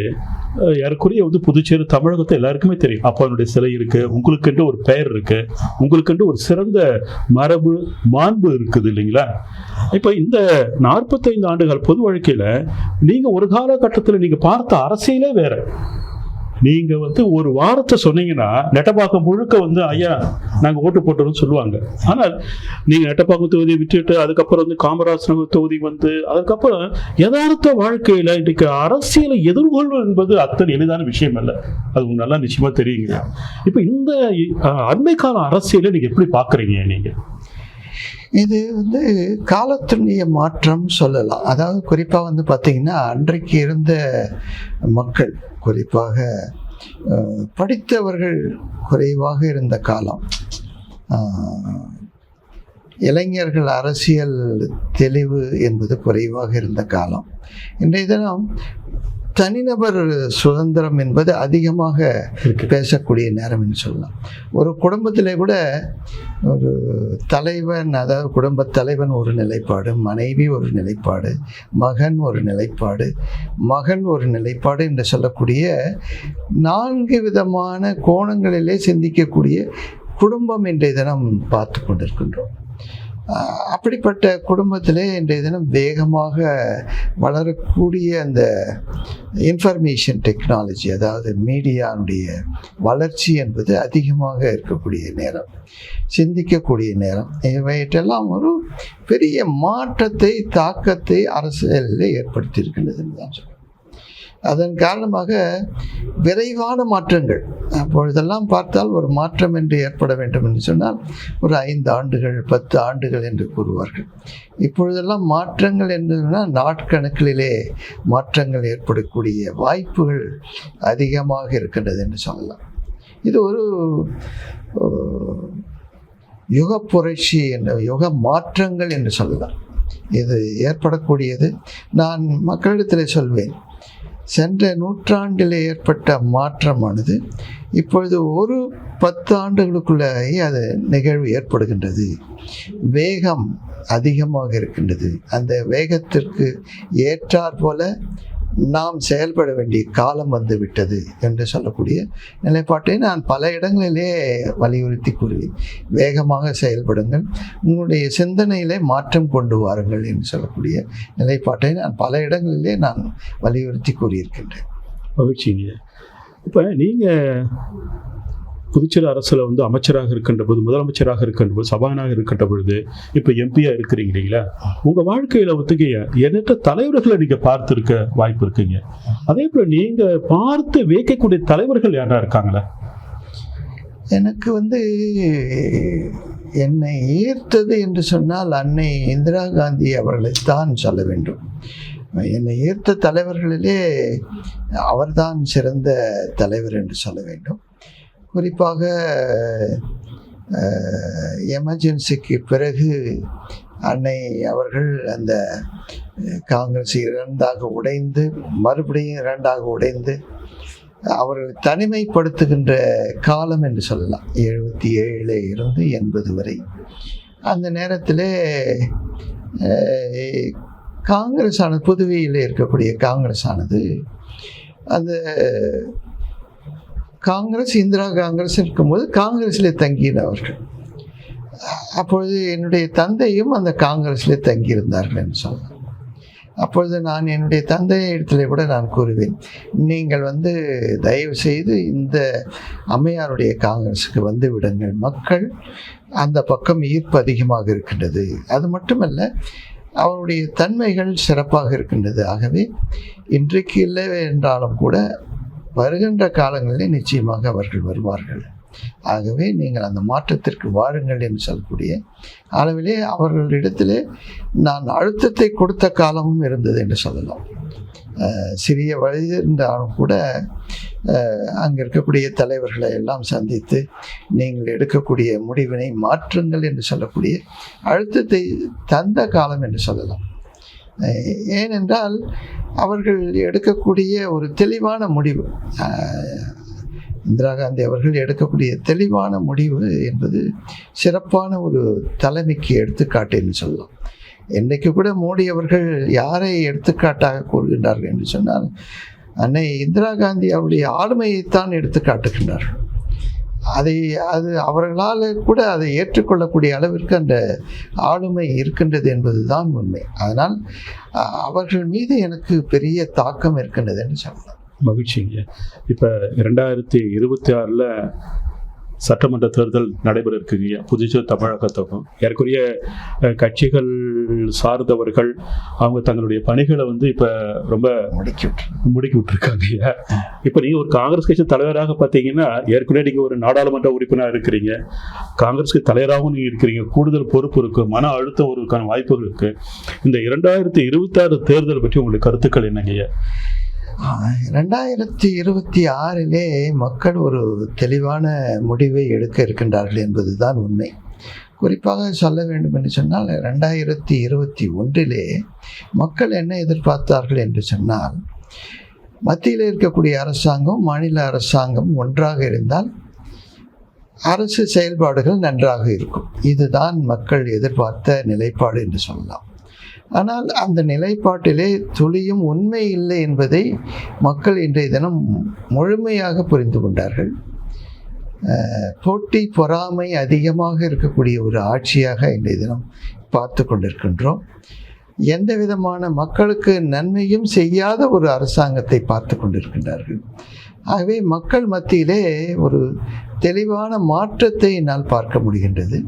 யாருக்குரிய வந்து புதுச்சேரி தமிழகத்தை எல்லாருக்குமே தெரியும். அப்போ அதனுடைய சிலை இருக்கு, உங்களுக்கென்று ஒரு பெயர் இருக்கு, உங்களுக்கென்று ஒரு சிறந்த மரபு மாண்பு இருக்குது இல்லைங்களா? இப்போ இந்த 45 ஆண்டுகள் பொது வாழ்க்கையில் நீங்கள் ஒரு காலகட்டத்தில் நீங்கள் பார்த்த அரசியலே வேற. நீங்க வந்து ஒரு வாரத்தை சொன்னீங்கன்னா நெட்டப்பாக்கம் முழுக்க வந்து ஐயா நாங்கள் ஓட்டு போட்டோம்னு சொல்லுவாங்க. ஆனால் நீங்க நெட்டப்பாக்கம் தொகுதியை விட்டுட்டு அதுக்கப்புறம் வந்து காமராஜ் நகர் தொகுதி வந்து அதுக்கப்புறம் யதார்த்த வாழ்க்கையில இன்னைக்கு அரசியலை எதிர்கொள்வது என்பது அத்தனை எளிதான விஷயம் அல்ல. அது உங்களுக்கு நல்லா நிச்சயமா தெரியுங்க. இப்போ இந்த அண்மை கால அரசியலை நீங்க எப்படி பாக்குறீங்க? நீங்க இது வந்து காலத்தினுடைய மாற்றம் சொல்லலாம். அதாவது குறிப்பாக வந்து பார்த்தீங்கன்னா அன்றைக்கு இருந்த மக்கள், குறிப்பாக படித்தவர்கள் குறைவாக இருந்த காலம், இளைஞர்கள் அரசியல் தெளிவு என்பது குறைவாக இருந்த காலம். இன்றைய தினம் தனிநபர் சுதந்திரம் என்பது அதிகமாக பேசக்கூடிய நேரம் என்று சொல்லலாம். ஒரு குடும்பத்திலே கூட ஒரு தலைவன், அதாவது குடும்பத் தலைவன் ஒரு நிலைப்பாடு, மனைவி ஒரு நிலைப்பாடு, மகன் ஒரு நிலைப்பாடு, மகள் ஒரு நிலைப்பாடு என்று சொல்லக்கூடிய 4 விதமான கோணங்களிலே சிந்திக்கக்கூடிய குடும்பம் இன்றைய தினம் பார்த்து கொண்டிருக்கின்றோம். அப்படிப்பட்ட குடும்பத்திலே இன்றைய தினம் வேகமாக வளரக்கூடிய அந்த இன்ஃபர்மேஷன் டெக்னாலஜி, அதாவது மீடியாவுடைய வளர்ச்சி என்பது அதிகமாக இருக்கக்கூடிய நேரம், சிந்திக்கக்கூடிய நேரம். இவையெல்லாம் ஒரு பெரிய மாற்றத்தை, தாக்கத்தை அரசியலில் ஏற்படுத்தியிருக்கின்றதுன்னு தான் சொல்லுவேன். அதன் காரணமாக விரைவான மாற்றங்கள், அப்பொழுதெல்லாம் பார்த்தால் ஒரு மாற்றம் என்று ஏற்பட வேண்டும் என்று சொன்னால் ஒரு 5 ஆண்டுகள் 10 ஆண்டுகள் என்று கூறுவார்கள். இப்பொழுதெல்லாம் மாற்றங்கள் என்று சொன்னால் நாட்கணக்கிலே மாற்றங்கள் ஏற்படக்கூடிய வாய்ப்புகள் அதிகமாக இருக்கின்றது என்று சொல்லலாம். இது ஒரு யுக புரட்சி என்ற யுக மாற்றங்கள் என்று சொல்லலாம். இது ஏற்படக்கூடியது. நான் மக்களிடத்தில் சொல்வேன், சென்ற நூற்றாண்டில் ஏற்பட்ட மாற்றமானது இப்பொழுது ஒரு 10 ஆண்டுகளுக்குள்ளேயே அது நிகழ்வு ஏற்படுகின்றது. வேகம் அதிகமாக இருக்கின்றது. அந்த வேகத்திற்கு ஏற்றாற் போல நாம் செயல்பட வேண்டிய காலம் வந்து விட்டது என்று சொல்லக்கூடிய நிலைப்பாட்டை நான் பல இடங்களிலே வலியுறுத்தி கூறுவேன். வேகமாக செயல்படுங்கள், உங்களுடைய சிந்தனையிலே மாற்றம் கொண்டு வாருங்கள் என்று சொல்லக்கூடிய நிலைப்பாட்டை நான் பல இடங்களிலே நான் வலியுறுத்தி கூறியிருக்கின்றேன். மகிழ்ச்சிங்க. இப்போ நீங்கள் புதுச்சேரி அரசில் வந்து அமைச்சராக இருக்கின்ற போது, முதலமைச்சராக இருக்கின்ற போது, சபாநாயகர் இருக்கின்ற பொழுது, இப்போ எம்பியா இருக்கிறீங்க இல்லைங்களா? உங்க வாழ்க்கையில ஒத்துக்கைய எண்ணற்ற தலைவர்களை நீங்க பார்த்துருக்க வாய்ப்பு இருக்குங்க. அதே போல நீங்க பார்த்து வியக்கக்கூடிய தலைவர்கள் யாரா இருக்காங்களா? எனக்கு வந்து என்னை ஈர்த்தது என்று சொன்னால் அன்னை இந்திரா காந்தி அவர்களைத்தான் சொல்ல வேண்டும். என்னை ஈர்த்த தலைவர்களிலே அவர்தான் சிறந்த தலைவர் என்று சொல்ல வேண்டும். குறிப்பாக எமர்ஜென்சிக்கு பிறகு அன்னை அவர்கள் அந்த காங்கிரஸ் இரண்டாக உடைந்து, மறுபடியும் இரண்டாக உடைந்து அவர்கள் தனிமைப்படுத்துகின்ற காலம் என்று சொல்லலாம். 77 இருந்து 80 வரை. அந்த நேரத்தில் காங்கிரஸ் ஆனது, புதுவையில் இருக்கக்கூடிய காங்கிரஸ் ஆனது, அந்த காங்கிரஸ் இந்திரா காங்கிரஸ் இருக்கும்போது காங்கிரஸில் தங்கினவர்கள். அப்பொழுது என்னுடைய தந்தையும் அந்த காங்கிரஸில் தங்கியிருந்தார்கள் என்று சொல்லலாம். அப்பொழுது நான் என்னுடைய தந்தை இடத்துல கூட நான் கூறுவேன், நீங்கள் வந்து தயவு செய்து இந்த அம்மையாருடைய காங்கிரஸுக்கு வந்து விடுங்கள், மக்கள் அந்த பக்கம் ஈர்ப்பு அதிகமாக இருக்கின்றது, அது மட்டுமல்ல அவருடைய தன்மைகள் சிறப்பாக இருக்கின்றது. ஆகவே இன்றைக்கு இல்லை என்றாலும் கூட வருகின்ற காலங்களில் நிச்சயமாக அவர்கள் வருவார்கள். ஆகவே நீங்கள் அந்த மாற்றத்திற்கு வாருங்கள் என்று சொல்லக்கூடிய அளவிலே அவர்களிடத்திலே நான் அழுத்தத்தை கொடுத்த காலமும் இருந்தது என்று சொல்லலாம். சிறிய வயது இருந்தாலும் கூட அங்கே இருக்கக்கூடிய தலைவர்களை எல்லாம் சந்தித்து நீங்கள் எடுக்கக்கூடிய முடிவினை மாற்றுங்கள் என்று சொல்லக்கூடிய அழுத்தத்தை தந்த காலம் என்று சொல்லலாம். ஏனென்றால் அவர்கள் எடுக்கக்கூடிய ஒரு தெளிவான முடிவு, இந்திரா காந்தி அவர்கள் எடுக்கக்கூடிய தெளிவான முடிவு என்பது சிறப்பான ஒரு தலைமைக்கு எடுத்துக்காட்டு என்று சொல்லலாம். இன்றைக்கு கூட மோடி அவர்கள் யாரை எடுத்துக்காட்டாக கூறுகின்றார்கள் என்று சொன்னால், அன்னை இந்திரா காந்தி அவருடைய ஆளுமையைத்தான் எடுத்துக்காட்டுகின்றார்கள். அது அவர்களால் கூட அதை ஏற்றுக்கொள்ளக்கூடிய அளவிற்கு அந்த ஆளுமை இருக்கின்றது என்பது தான் உண்மை. அதனால் அவர்கள் மீது எனக்கு பெரிய தாக்கம் இருக்கின்றது என்று சொல்லலாம். மகிழ்ச்சிங்க. இப்போ 2026 சட்டமன்ற தேர்தல் நடைபெற இருக்குங்க. புதுச்சேரி தமிழகத்துக்கும் ஏற்குரிய கட்சிகள் சார்ந்தவர்கள் அவங்க தங்களுடைய பணிகளை வந்து இப்போ ரொம்ப முடுக்கி விட்டுருக்காங்க. இப்போ நீங்கள் ஒரு காங்கிரஸ் கட்சி தலைவராக பார்த்தீங்கன்னா, ஏற்கனவே நீங்கள் ஒரு நாடாளுமன்ற உறுப்பினராக இருக்கிறீங்க, காங்கிரஸ் தலைவராகவும் நீங்கள் இருக்கிறீங்க, கூடுதல் பொறுப்பு இருக்குது, மன அழுத்தம் ஒருக்கான வாய்ப்புகள் இருக்குது. இந்த 2026 தேர்தல் பற்றி உங்களுடைய கருத்துக்கள் என்னங்க? 2026 மக்கள் ஒரு தெளிவான முடிவை எடுக்க இருக்கின்றார்கள் என்பதுதான் உண்மை. குறிப்பாக சொல்ல வேண்டும் என்று சொன்னால், 2021 மக்கள் என்ன எதிர்பார்த்தார்கள் என்று சொன்னால், மத்தியில் இருக்கக்கூடிய அரசாங்கம் மாநில அரசாங்கம் ஒன்றாக இருந்தால் அரசு செயல்பாடுகள் நன்றாக இருக்கும். இதுதான் மக்கள் எதிர்பார்த்த நிலைப்பாடு என்று சொல்லலாம். ஆனால் அந்த நிலைப்பாட்டிலே துளியும் உண்மை இல்லை என்பதை மக்கள் இன்றைய தினம் முழுமையாக புரிந்து கொண்டார்கள். போட்டி பொறாமை அதிகமாக இருக்கக்கூடிய ஒரு ஆட்சியாக இன்றைய தினம் பார்த்து கொண்டிருக்கின்றோம். எந்த விதமான மக்களுக்கு நன்மையும் செய்யாத ஒரு அரசாங்கத்தை பார்த்து கொண்டிருக்கின்றார்கள். ஆகவே மக்கள் மத்தியிலே ஒரு தெளிவான மாற்றத்தை என்னால் பார்க்க முடிகின்றது.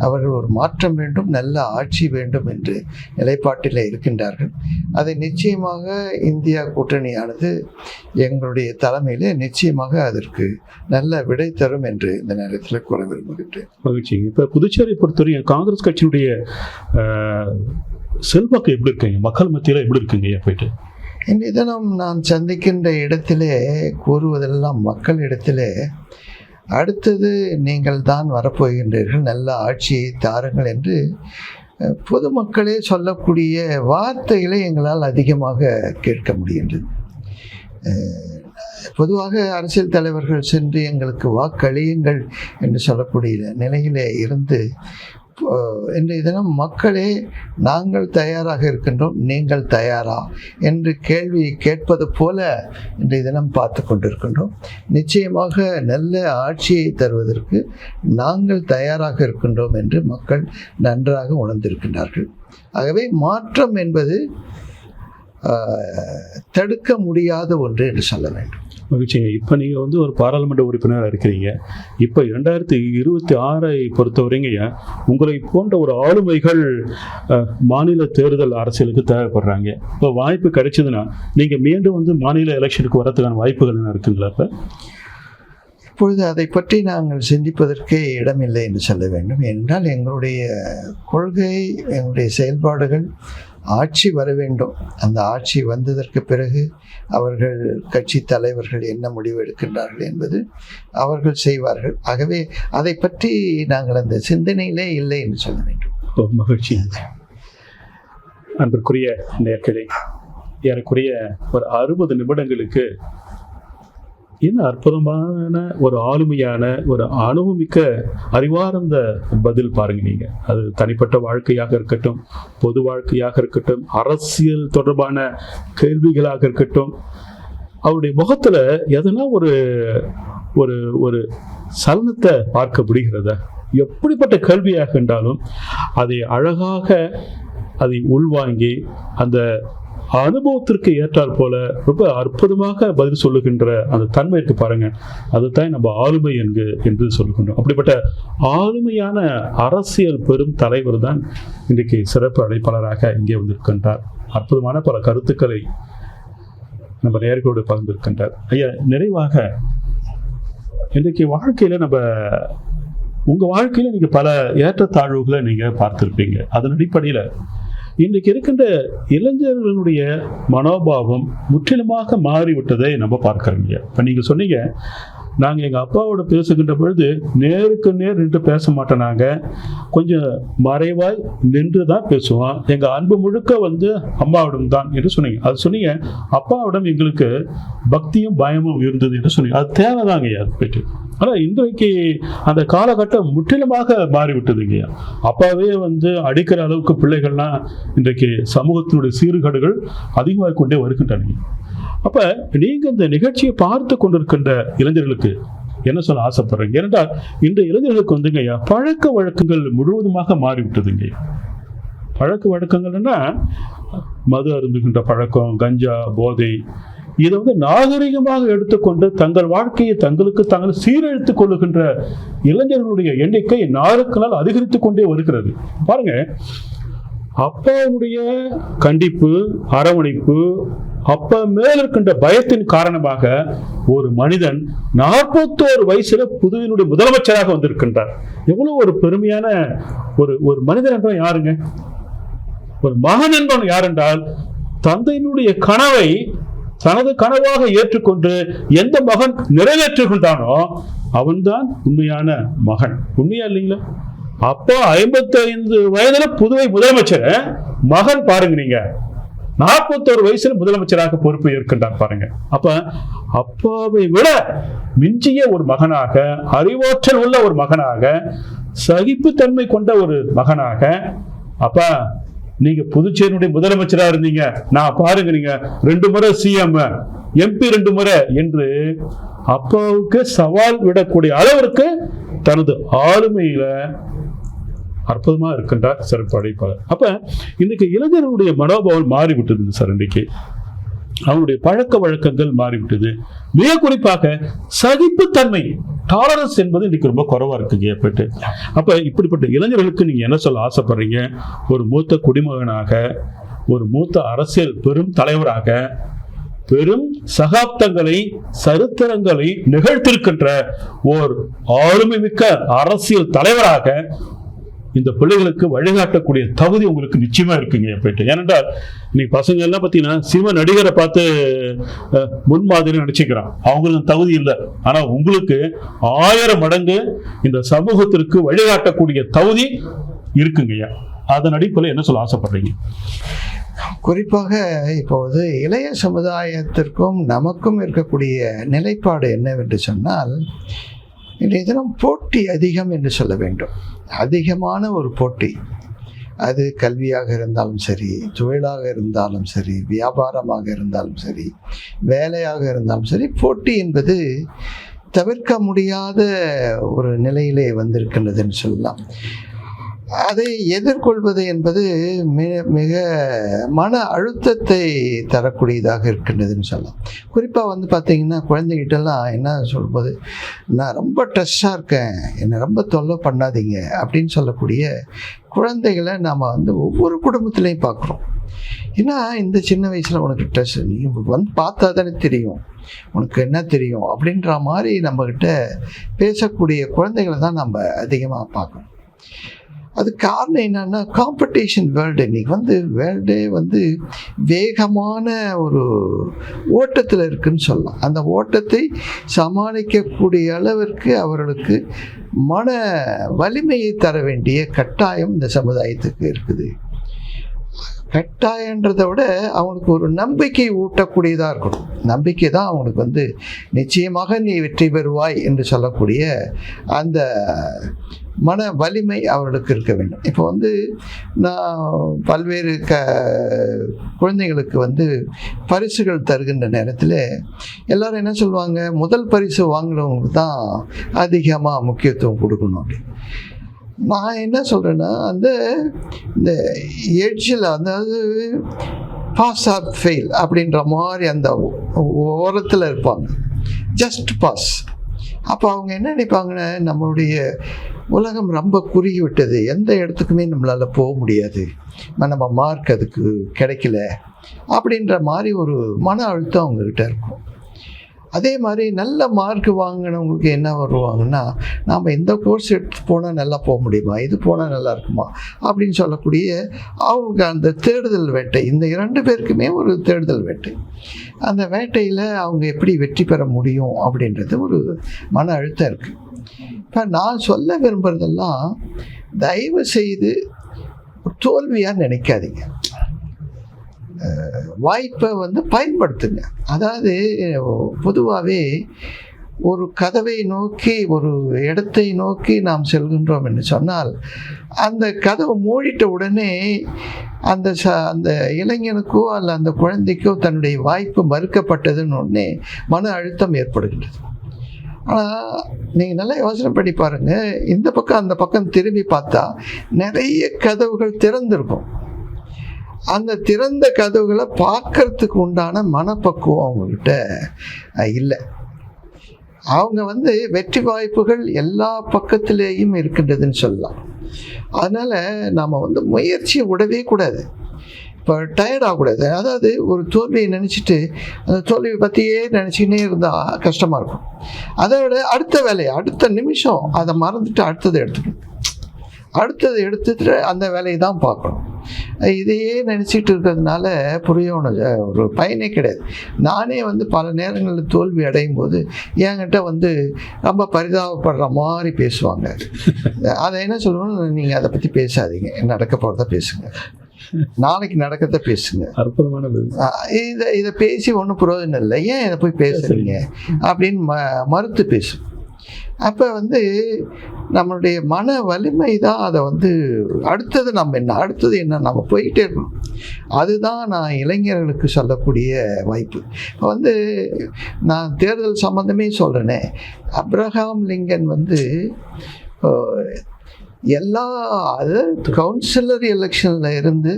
அவர்கள் ஒரு மாற்றம் வேண்டும், நல்ல ஆட்சி வேண்டும் என்று நிலைப்பாட்டில் இருக்கின்றார்கள். அதை நிச்சயமாக இந்தியா கூட்டணியானது எங்களுடைய தலைமையிலே நிச்சயமாக அதற்கு நல்ல விடை தரும் என்று இந்த நேரத்தில் கூற விரும்புகின்றேன். மகிழ்ச்சி. இப்போ புதுச்சேரி பொறுத்தவரை காங்கிரஸ் கட்சியினுடைய செல்வாக்கு எப்படி இருக்குங்க? மக்கள் மத்தியில் எப்படி இருக்குங்க? போயிட்டு இன்றைய தினம் நான் சந்திக்கின்ற இடத்திலே கூறுவதெல்லாம் மக்கள் இடத்திலே, அடுத்தது நீங்கள் தான் வரப்போகின்றீர்கள், நல்ல ஆட்சியை தாருங்கள் என்று பொதுமக்களே சொல்லக்கூடிய வார்த்தைகளை எங்களால் அதிகமாக கேட்க முடிகின்றது. பொதுவாக அரசியல் தலைவர்கள் சென்று எங்களுக்கு வாக்களியுங்கள் என்று சொல்லக்கூடிய நிலையிலே இருந்து இன்றைய தினம் மக்களே நாங்கள் தயாராக இருக்கின்றோம், நீங்கள் தயாரா என்று கேள்வி கேட்பது போல இன்றைய தினம் பார்த்து கொண்டிருக்கின்றோம். நிச்சயமாக நல்ல ஆட்சியை தருவதற்கு நாங்கள் தயாராக இருக்கின்றோம் என்று மக்கள் நன்றாக உணர்ந்திருக்கின்றார்கள். ஆகவே மாற்றம் என்பது தடுக்க முடியாத ஒன்று என்று சொல்ல வேண்டும். மகிழ்ச்சிங்க. இப்போ நீங்கள் வந்து ஒரு பாராளுமன்ற உறுப்பினராக இருக்கிறீங்க. இப்போ 2026 பொறுத்தவரைங்க உங்களை போன்ற ஒரு ஆளுமைகள் மாநில தேர்தல் அரசியலுக்கு தேவைப்படுறாங்க. இப்போ வாய்ப்பு கிடைச்சதுன்னா நீங்கள் மீண்டும் வந்து மாநில எலெக்ஷனுக்கு வரதுக்கான வாய்ப்புகள் என்ன இருக்குங்களா? இப்பொழுது அதை பற்றி நாங்கள் சிந்திப்பதற்கே இடமில்லை என்று சொல்ல வேண்டும். என்றால் எங்களுடைய கொள்கை, எங்களுடைய செயல்பாடுகள் ஆட்சி வர வேண்டும். அந்த ஆட்சி வந்ததற்கு பிறகு அவர்கள் கட்சி தலைவர்கள் என்ன முடிவு எடுக்கின்றார்கள் என்பது அவர்கள் செய்வார்கள். ஆகவே அதை பற்றி நாங்கள் அந்த சிந்தனையிலே இல்லை என்று சொல்ல வேண்டும். மகிழ்ச்சி. அன்பிற்குரிய நேயர்களே, ஏறக்குறைய ஒரு 60 நிமிடங்களுக்கு என்ன அற்புதமான ஒரு ஆளுமையான ஒரு அனுபவமிக்க அறிவார்ந்த பதில் பாருங்க. நீங்க அது தனிப்பட்ட வாழ்க்கையாக இருக்கட்டும், பொது வாழ்க்கையாக இருக்கட்டும், அரசியல் தொடர்பான கேள்விகளாக இருக்கட்டும், அவருடைய முகத்துல எதனா ஒரு ஒரு ஒரு சலனத்தை பார்க்க முடிகிறதா? எப்படிப்பட்ட கேள்வியாக இருந்தாலும் அதை அழகாக அதை உள்வாங்கி அந்த அனுபவத்திற்கு ஏற்றால் போல ரொம்ப அற்புதமாக பதில் சொல்லுகின்ற அந்த தன்மை இருக்கு பாருங்க. அதுதான் நம்ம ஆளுமை என்று சொல்லுகின்றோம். அப்படிப்பட்ட ஆளுமையான அரசியல் பெரும் தலைவர் தான் இன்றைக்கு சிறப்பு அழைப்பாளராக இங்கே வந்திருக்கின்றார். அற்புதமான பல கருத்துக்களை நம்ம நேயர்களோடு பகிர்ந்திருக்கின்றார். ஐயா, நிறைவாக இன்றைக்கு வாழ்க்கையில உங்க வாழ்க்கையில நீங்க பல ஏற்றத்தாழ்வுகளை நீங்க பார்த்திருப்பீங்க. அதன் அடிப்படையில இன்றைக்கு இருக்கின்ற இளைஞர்களுடைய மனோபாவம் முற்றிலுமாக மாறிவிட்டதை நம்ம பார்க்கிறோங்க. இப்போ நீங்கள் சொன்னீங்க, நாங்கள் எங்கள் அப்பாவோட பேசுகின்ற பொழுது நேருக்கு நேர் நின்று பேச மாட்டோம், நாங்கள் கொஞ்சம் மறைவாய் நின்று தான் பேசுவோம், எங்கள் அன்பு முழுக்க வந்து அம்மாவிடம் தான் என்று சொன்னீங்க. அது சொன்னீங்க, அப்பாவிடம் எங்களுக்கு பக்தியும் பயமும் இருந்தது என்று சொன்னீங்க. அது தேவைதாங்க அது போயிட்டு. ஆனால் இன்றைக்கு அந்த காலகட்டம் முற்றிலுமாக மாறிவிட்டதுங்க. அப்பாவே வந்து அடிக்கிற அளவுக்கு பிள்ளைகள்லாம் இன்றைக்கு சமூகத்தினுடைய சீர்கேடுகள் அதிகமாக கொண்டே வருகின்றன. அப்ப நீங்க இந்த நிகழ்ச்சியை பார்த்து கொண்டிருக்கின்ற இளைஞர்களுக்கு என்ன சொல்ல ஆசைப்படுறீங்க? ஏனென்றால் இந்த இளைஞர்களுக்கு வந்துங்க பழக்க வழக்கங்கள் முழுவதுமாக மாறிவிட்டதுங்க. பழக்க வழக்கங்கள்னா மது அருந்துகின்ற பழக்கம், கஞ்சா, போதை, இதை வந்து நாகரிகமாக எடுத்துக்கொண்டு தங்கள் வாழ்க்கையை தங்களுக்கு தாங்கள் சீரழித்துக் கொள்ளுகின்ற இளைஞர்களுடைய எண்ணிக்கை நாளுக்கு நாள் அதிகரித்துக் கொண்டே வருகிறது. பாருங்க, அப்பாவுடைய கண்டிப்பு, அரவணைப்பு, அப்பா மேல் இருக்கின்ற பயத்தின் காரணமாக ஒரு மனிதன் 41 வயசுல புதுவினுடைய முதலமைச்சராக வந்திருக்கின்றார். எவ்வளவு ஒரு பெருமையான ஒரு மனிதன் என்றால் யாருங்க? ஒரு மகன் என்பவன் யார் என்றால், தந்தையினுடைய கனவை தனது கனவாக ஏற்றுக்கொண்டு எந்த மகன் நிறைவேற்றுகின்றானோ அவன்தான் உண்மையான மகன். உண்மையா இல்லைங்களா? அப்பா 55 வயதுல புதுவை முதலமைச்சர், மகன் பாருங்க நீங்க 41 வயசுல முதலமைச்சராக பொறுப்பு ஏற்கின்றார் பாருங்க. அப்ப அப்பாவை விட மிஞ்சிய ஒரு மகனாக, அறிவாற்றல் உள்ள ஒரு மகனாக, சகிப்புத்தன்மை கொண்ட ஒரு மகனாக, அப்பா நீங்க புதுச்சேரியுடைய முதலமைச்சரா இருந்தீங்க, நான் பாருங்க நீங்க 2 முறை சிஎம், MP 2 முறை என்று அப்பாவுக்கு சவால் விடக்கூடிய அளவிற்கு தனது ஆளுமையில அற்புதமா இருக்கின்றார் சிறப்பு அழைப்பாளர். அப்ப இன்னைக்கு இளைஞர்களுடைய மனோபாவம் மாறிவிட்டது சார். இன்றைக்கு அவனுடைய பழக்க வழக்கங்கள் மாறிவிட்டது. மிக குறிப்பாக சகிப்புத்தன்மை, டாலரன்ஸ் என்பது இன்னைக்கு ரொம்ப குறைவா இருக்குங்க போயிட்டு. அப்ப இப்படிப்பட்ட இளைஞர்களுக்கு நீங்க என்ன சொல்ல ஆசைப்படுறீங்க? ஒரு மூத்த குடிமகனாக, ஒரு மூத்த அரசியல் பெரும் தலைவராக, பெரும் சகாப்தங்களை, சரித்திரங்களை நிகழ்த்திருக்கின்ற ஓர் ஆளுமை மிக்க அரசியல் தலைவராக இந்த பிள்ளைகளுக்கு வழிகாட்டக்கூடிய தகுதி உங்களுக்கு நிச்சயமா இருக்குங்க போயிட்டு. ஏனென்றால் இன்னைக்கு பசங்க எல்லாம் பார்த்தீங்கன்னா சினிமா நடிகரை பார்த்து முன்மாதிரி நினைச்சுக்கிறான். அவங்களுக்கு தகுதி இல்லை. ஆனா உங்களுக்கு 1000 மடங்கு இந்த சமூகத்திற்கு வழிகாட்டக்கூடிய தகுதி இருக்குங்கய்யா. அதன் அடிப்படையில் என்ன சொல்ல ஆசைப்படுறீங்க? குறிப்பாக இப்போது இளைய சமுதாயத்திற்கும் நமக்கும் இருக்கக்கூடிய நிலைப்பாடு என்னவென்று சொன்னால், இன்றைய தினம் போட்டி அதிகம் என்று சொல்ல வேண்டும். அதிகமான ஒரு போட்டி, அது கல்வியாக இருந்தாலும் சரி, தொழிலாக இருந்தாலும் சரி, வியாபாரமாக இருந்தாலும் சரி, வேலையாக இருந்தாலும் சரி, போட்டி என்பது தவிர்க்க முடியாத ஒரு நிலையிலே வந்திருக்கின்றதுன்னு சொல்லலாம். அதை எதிர்கொள்வது என்பது மிக மன அழுத்தத்தை தரக்கூடியதாக இருக்கின்றதுன்னு சொல்லலாம். குறிப்பாக வந்து பார்த்திங்கன்னா குழந்தைகிட்டலாம் என்ன சொல்வது, நான் ரொம்ப ஸ்ட்ரெஸ்ஸாக இருக்கேன், என்னை ரொம்ப தொல்லை பண்ணாதீங்க அப்படின்னு சொல்லக்கூடிய குழந்தைகளை நாம் வந்து ஒவ்வொரு குடும்பத்துலேயும் பார்க்குறோம். ஏன்னா இந்த சின்ன வயசில் உனக்கு ஸ்ட்ரெஸ், நீ வந்து பார்த்தா தானே தெரியும், உனக்கு என்ன தெரியும் அப்படின்ற மாதிரி நம்மக்கிட்ட பேசக்கூடிய குழந்தைகளை தான் நம்ம அதிகமாக பார்க்கணும். அது காரணம் என்னன்னா, காம்படிஷன் வேர்ல்டு. இன்றைக்கி வந்து வேர்ல்டே வந்து வேகமான ஒரு ஓட்டத்தில் இருக்குதுன்னு சொல்லலாம். அந்த ஓட்டத்தை சமாளிக்கக்கூடிய அளவிற்கு அவர்களுக்கு மன வலிமையை தர வேண்டிய கட்டாயம் இந்த சமுதாயத்துக்கு இருக்குது. கட்டாயன்றதை விட அவனுக்கு ஒரு நம்பிக்கை ஊட்டக்கூடியதாக இருக்கணும். நம்பிக்கை தான் அவனுக்கு வந்து நிச்சயமாக நீ வெற்றி பெறுவாய் என்று சொல்லக்கூடிய அந்த மன வலிமை அவர்களுக்கு இருக்க வேண்டும். இப்போ வந்து நான் பல்வேறு குழந்தைங்களுக்கு வந்து பரிசுகள் தருகின்ற நேரத்தில் எல்லோரும் என்ன சொல்லுவாங்க, முதல் பரிசு வாங்கினவங்களுக்கு தான் அதிகமாக முக்கியத்துவம் கொடுக்கணும் அப்படின்னு. நான் என்ன சொல்கிறேன்னா, இந்த எட்ஜில், அதாவது பாஸ் ஆர் ஃபெயில் அப்படின்ற மாதிரி அந்த ஓரத்தில் இருப்பாங்க, ஜஸ்ட் பாஸ். அப்போ அவங்க என்ன நினைப்பாங்கன்னா, நம்மளுடைய உலகம் ரொம்ப குறுகி விட்டது, எந்த இடத்துக்குமே நம்மளால் போக முடியாது, நம்ம மார்க் அதுக்கு கிடைக்கல அப்படின்ற மாதிரி ஒரு மன அழுத்தம் அவங்கக்கிட்ட இருக்கும். அதே மாதிரி நல்ல மார்க் வாங்கினவங்களுக்கு என்ன வருவாங்கன்னா, நாம் இந்த கோர்ஸ் எடுத்து போனால் நல்லா போக முடியுமா, இது போனால் நல்லா இருக்குமா அப்படின்னு சொல்லக்கூடிய அவங்க அந்த தேடுதல் வேட்டை. இந்த 2 பேருக்குமே ஒரு தேடுதல் வேட்டை. அந்த வேட்டையில் அவங்க எப்படி வெற்றி பெற முடியும் அப்படின்றது ஒரு மன அழுத்தம் இருக்குது. இப்போ நான் சொல்ல விரும்புகிறதெல்லாம், தயவு செய்து தோல்வியாக நினைக்காதீங்க, வாய்ப்பை வந்து பயன்படுத்துங்க. அதாவது பொதுவாகவே ஒரு கதவை நோக்கி, ஒரு இடத்தை நோக்கி நாம் செல்கின்றோம் என்று சொன்னால், அந்த கதவை மூடிட்ட உடனே அந்த இளைஞனுக்கோ அல்ல அந்த குழந்தைக்கோ தன்னுடைய வாய்ப்பு மறுக்கப்பட்டதுன்னு உடனே மன அழுத்தம் ஏற்படுகின்றது. ஆனால் நீங்கள் நல்லா யோசனை பண்ணி பாருங்கள், இந்த பக்கம் அந்த பக்கம் திரும்பி பார்த்தா நிறைய கதவுகள் திறந்திருக்கும். அந்த திறந்த கதவுகளை பார்க்கறதுக்கு உண்டான மனப்பக்குவம் அவங்கக்கிட்ட இல்லை. அவங்க வந்து வெற்றி வாய்ப்புகள் எல்லா பக்கத்திலேயும் இருக்கின்றதுன்னு சொல்லலாம். அதனால் நாம் வந்து முயற்சியை விடவே கூடாது. இப்போ டயர்ட் ஆகக்கூடாது. அதாவது ஒரு தோல்வியை நினச்சிட்டு அந்த தோல்வியை பற்றியே நினச்சிக்கினே இருந்தால் கஷ்டமாக இருக்கும். அதை விட அடுத்த வேலையை அடுத்த நிமிஷம் அதை மறந்துட்டு அடுத்ததை எடுத்துட்டு அந்த வேலையை தான் பார்க்கணும். இதையே நினச்சிட்டு இருக்கிறதுனால ஒரு பயனே கிடையாது. நானே வந்து பல நேரங்களில் தோல்வி அடையும் போது என்கிட்ட வந்து ரொம்ப பரிதாபப்படுற மாதிரி பேசுவாங்க. அதை என்ன சொல்லணும், நீங்கள் அதை பற்றி பேசாதீங்க, நடக்க போகிறத பேசுங்க, நாளைக்கு நடக்கிறத பேசுங்க. அற்புதமானது. இதை பேசி ஒன்றும் பிரயோஜனம் இல்லை, ஏன் இதை போய் பேசுறீங்க அப்படின்னு மறுத்து பேசும். அப்போ வந்து நம்மளுடைய மன வலிமை தான் அதை வந்து அடுத்தது என்ன நம்ம போய்கிட்டே இருக்கணும். அதுதான் நான் இளைஞர்களுக்கு சொல்லக்கூடிய வாய்ப்பு. இப்போ வந்து நான் தேர்தல் சம்மந்தமே சொல்கிறேனே, அப்ரஹாம் லிங்கன் வந்து கவுன்சிலர் எலெக்ஷனில் இருந்து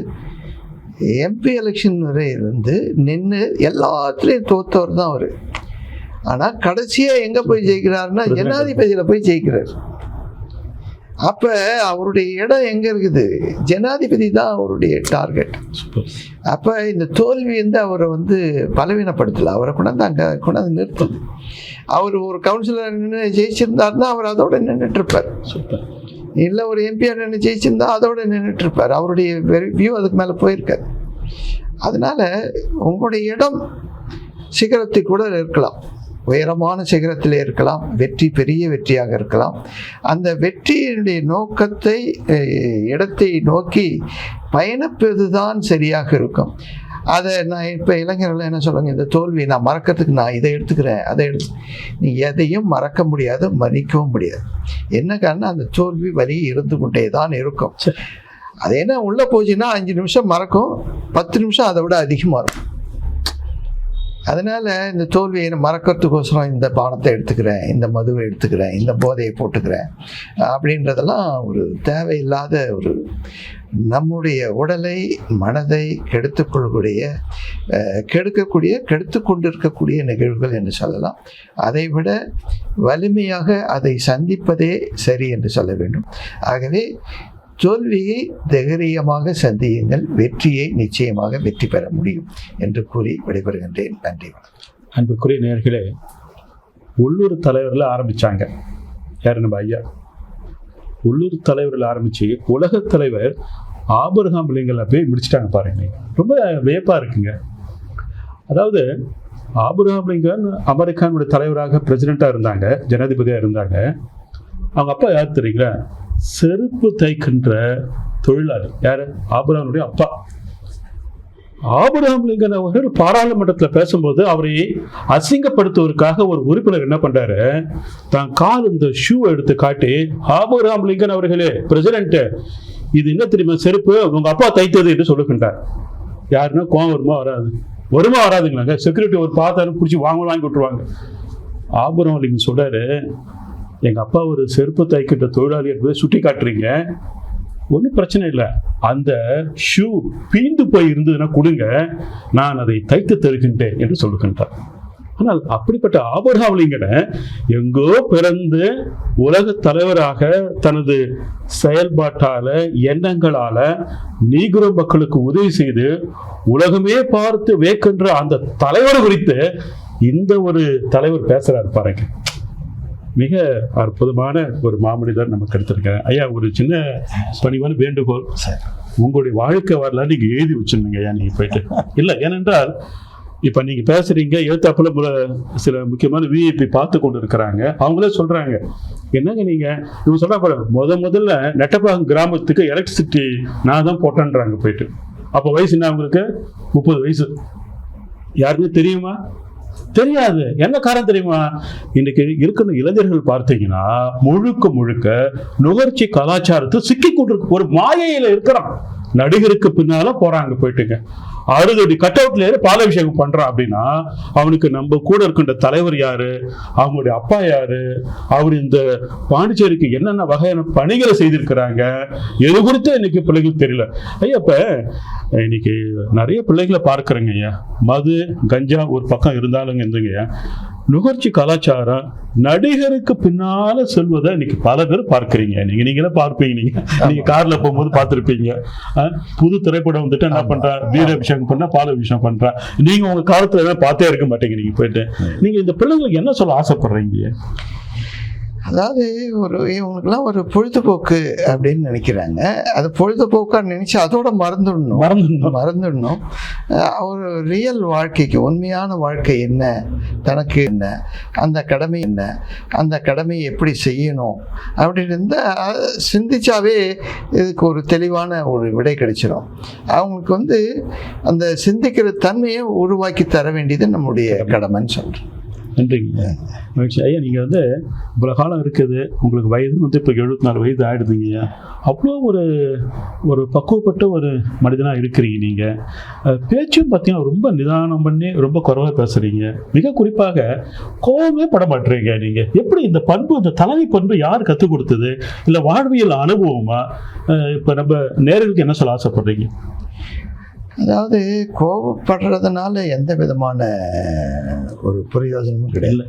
எம்பி எலெக்ஷன் வரை இருந்து நின்று எல்லாத்துலேயும் தோற்றவர் தான் அவர். ஆனால் கடைசியாக எங்கே போய் ஜெயிக்கிறாருன்னா ஜனாதிபதியில் போய் ஜெயிக்கிறார். அப்போ அவருடைய இடம் எங்கே இருக்குது, ஜனாதிபதி தான் அவருடைய டார்கெட். அப்போ இந்த தோல்வி வந்து அவரை வந்து பலவீனப்படுத்தலை, அவரை கொண்டாந்து நிறுத்துது. அவர் ஒரு கவுன்சிலர் நின்று ஜெயிச்சிருந்தாருன்னா அவர் அதோட நின்றுட்டுருப்பார். இல்லை ஒரு எம்பிஆர் நின்று ஜெயிச்சிருந்தா அதோட நின்றுட்டுருப்பார். அவருடைய வியூ அதுக்கு மேலே போயிருக்காரு. அதனால் உங்களுடைய இடம் சிகரத்தை கூட இருக்கலாம், உயரமான சிகரத்தில் இருக்கலாம், பெரிய வெற்றியாக இருக்கலாம். அந்த வெற்றியினுடைய நோக்கத்தை, இடத்தை நோக்கி பயணிப்பது தான் சரியாக இருக்கும். அதை நான் இப்போ இளைஞர்கள் என்ன சொல்லுவாங்க, இந்த தோல்வியை நான் மறக்கிறதுக்கு நான் இதை எடுத்துக்கிறேன், அதை நீ எதையும் மறக்க முடியாது, மன்னிக்கவும் முடியாது. என்ன காரணம், அந்த தோல்வி வலி இருந்து கொண்டே தான் இருக்கும். அது என்ன உள்ளே போச்சுன்னா 5 நிமிஷம் மறக்கும், 10 நிமிஷம் அதை விட அதிகமாக இருக்கும். அதனால் இந்த தோல்வியை மறக்கிறதுக்கோசரம் இந்த பானத்தை எடுத்துக்கிறேன், இந்த மதுவை எடுத்துக்கிறேன், இந்த போதையை போட்டுக்கிறேன் அப்படின்றதெல்லாம் ஒரு தேவையில்லாத ஒரு நம்முடைய உடலை மனதை கெடுத்து கொண்டிருக்கக்கூடிய நிகழ்வுகள் என்று சொல்லலாம். அதைவிட வலிமையாக அதை சந்திப்பதே சரி என்று சொல்ல வேண்டும். ஆகவே தோல்வியை தைரியமாக சந்தியுங்கள், வெற்றியை நிச்சயமாக வெற்றி பெற முடியும் என்று கூறி விடைபெறுகின்றேன். நன்றி. அன்புக்குரிய நேயர்களே, உள்ளூர் தலைவரில் ஆரம்பித்தாங்க. யார்? நம்ம ஐயா. உள்ளூர் தலைவரில் ஆரம்பித்து உலகத் தலைவர் ஆபிரகாம் லிங்கன்ல போய் முடிச்சிட்டாங்க பாருங்க. ரொம்ப வியப்பாக இருக்குங்க. அதாவது ஆபிரகாம் லிங்கன் அமெரிக்கானுடைய தலைவராக பிரசிடெண்ட்டாக இருந்தாங்க, ஜனாதிபதியாக இருந்தாங்க. அவங்க அப்பா யார் தெரியுங்களா? செருப்பு தைக்கின்ற தொழிலாளி. யாரு? ஆபிரகாமுடைய அப்பா. ஆபிரகாம் லிங்கன் அவர்கள் பாராளுமன்றத்தில் பேசும்போது அவரை அசிங்கப்படுத்துவதற்காக ஒரு உறுப்பினர் என்ன பண்றாரு, தான் கால் இந்த ஷூ எடுத்து காட்டி, ஆபிரகாம் லிங்கன் அவர்களே பிரசிடென்ட், இது என்ன தெரியுமா செருப்பு, உங்க அப்பா தைத்தது என்று சொல்லுகின்றார். யாருன்னா கோவம் வருமா வராதுங்களாங்க. செக்யூரிட்டி ஒரு பார்த்தாலும் பிடிச்சி வாங்கி விட்டுருவாங்க. ஆபிரகாம் லிங்கன் சொல்றாரு, எங்க அப்பா ஒரு செருப்பு தைக்கின்ற தொழிலாளி என்பதை சுட்டி காட்டுறீங்க, ஒன்றும் பிரச்சனை இல்லை, அந்த ஷூ பீந்து போய் இருந்ததுன்னா கொடுங்க, நான் அதை தைத்து தருகின்றேன் என்று சொல்லுகின்றார். ஆனால் அப்படிப்பட்ட ஆபிரகாம் லிங்கனை எங்கோ பிறந்து உலக தலைவராக தனது செயல்பாட்டால எண்ணங்களால நீக்ரோ மக்களுக்கு உதவி செய்து உலகமே பார்த்து வேக்கின்ற அந்த தலைவர் குறித்து இந்த ஒரு தலைவர் பேசுறாரு பாருங்க. மிக அற்புதமான ஒரு மாமனிதர் நமக்கு எடுத்திருக்காங்க. ஐயா, ஒரு சின்ன பணிவான வேண்டுகோள், உங்களுடைய வாழ்க்கை வரலாறு நீங்க எழுதி வச்சிருந்தீங்க ஐயா. நீங்க போயிட்டு இல்லை, ஏனென்றால் இப்ப நீங்க பேசுறீங்க, எழுத்தாப்புல சில முக்கியமான விஐபி பார்த்து கொண்டு இருக்கிறாங்க. அவங்களே சொல்றாங்க, என்னங்க நீங்க இவங்க சொல்றாங்க, முதல்ல நெட்டப்பாக்கம் கிராமத்துக்கு எலக்ட்ரிசிட்டி நான் தான் போட்டேன்றாங்க போயிட்டு. அப்ப வயசு என்ன அவங்களுக்கு? 30 வயசு. யாருன்னு தெரியுமா? தெரியாது. என்ன காரணம் தெரியுமா? இன்னைக்கு இருக்கிற இளைஞர்கள் பார்த்தீங்கன்னா முழுக்க நுகர்ச்சி கலாச்சாரத்தை சிக்கி கொண்டிருக்கு. ஒரு மாயையில இருக்கிறான். நடிகருக்கு பின்னால போறாங்க போயிட்டுங்க. 60 அடி கட் அவுட்ல பாலாபிஷேகம் பண்றான் அப்படின்னா அவனுக்கு நம்ம கூட இருக்கின்ற தலைவர் யாரு, அவங்களுடைய அப்பா யாரு, அவர் இந்த பாண்டிச்சேரிக்கு என்னென்ன வகையான பணிகளை செய்திருக்கிறாங்க, எது குறித்து இன்னைக்கு பிள்ளைகளுக்கு தெரியல. ஐயா, இப்ப இன்னைக்கு நிறைய பிள்ளைகளை பார்க்கிறேங்க ஐயா. மது கஞ்சா ஒரு பக்கம் இருந்தாலுங்க இருந்துங்க, நுகர்ச்சி கலாச்சாரம் நடிகருக்கு பின்னால செல்வதை இன்னைக்கு பல பேர் பார்க்கிறீங்க. நீங்களே பார்ப்பீங்க. நீங்க கார்ல போகும்போது பார்த்திருப்பீங்க. புது திரைப்படம் வந்துட்டு என்ன பண்றா, வீராபிஷேகம் பண்ணா பாலாபிஷேகம் பண்றா. நீங்க உங்க காலத்துல பார்த்தே இருக்க மாட்டீங்க. நீங்க போயிட்டு நீங்க இந்த பிள்ளைங்களுக்கு என்ன சொல்ல ஆசைப்படுறீங்க? அதாவது இவங்களுக்குலாம் ஒரு பொழுதுபோக்கு அப்படின்னு நினைக்கிறாங்க. அது பொழுதுபோக்காக நினைச்சு அதோட மறந்துடணும். ஒரு ரியல் வாழ்க்கைக்கு, உண்மையான வாழ்க்கை என்ன, தனக்கு என்ன, அந்த கடமை என்ன, அந்த கடமையை எப்படி செய்யணும் அப்படின்னு இருந்தால் சிந்திச்சாவே இதுக்கு ஒரு தெளிவான ஒரு விடை கிடைச்சிடும். அவங்களுக்கு அந்த சிந்திக்கிற தன்மையை உருவாக்கி தர வேண்டியது நம்முடைய கடமைன்னு சொல்கிறேன். நன்றிங்க மகிழ்ச்சி. ஐயா, நீங்கள் இவ்வளோ காலம் இருக்குது, உங்களுக்கு வயது இப்போ 74 வயது ஆகிடுதுங்க. அவ்வளோ ஒரு பக்குவப்பட்ட ஒரு மனிதனாக இருக்கிறீங்க. நீங்கள் பேச்சும் பார்த்தீங்கன்னா ரொம்ப நிதானம் பண்ணி ரொம்ப குறைவாக பேசுகிறீங்க. மிக குறிப்பாக கோபமே பட மாட்டேறீங்க. நீங்கள் எப்படி இந்த பண்பு, இந்த தலைமை பண்பு யார் கற்றுக் கொடுத்தது, இல்லை வாழ்வியல் அனுபவமா? இப்போ நம்ம நேர்களுக்கு என்ன சொல்ல ஆசைப்படுறீங்க? அதாவது கோபப்படுறதுனால எந்த விதமான ஒரு பிரயோஜனமும் கிடையாது.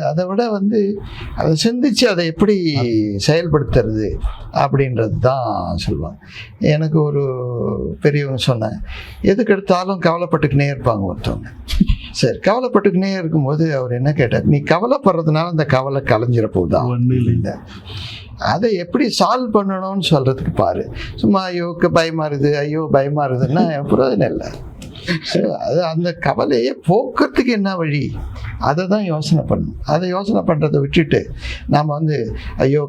அதை விட அதை சிந்திச்சு அதை எப்படி செயல்படுத்துறது அப்படின்றது தான் சொல்லுவாங்க. எனக்கு ஒரு பெரியவங்க சொன்னாங்க, எதுக்கு எடுத்தாலும் கவலைப்பட்டுக்கினே இருப்பாங்க ஒருத்தவங்க. சரி, கவலைப்பட்டுக்கினே இருக்கும்போது அவர் என்ன கேட்டார், நீ கவலைப்படுறதுனால அந்த கவலை கலைஞ்சிட போகுதா? ஒன்றும் இல்லை, அதை எப்படி சால்வ் பண்ணணும்னு சொல்கிறதுக்கு பாரு. சும்மா ஐயோ பயமாக இருக்குதுன்னா பிரயோஜனம் இல்லை. அது அந்த கவலையை போக்குறதுக்கு என்ன வழி, அதை தான் யோசனை பண்ணணும். அதை யோசனை பண்ணுறதை விட்டுட்டு நாம் ஐயோ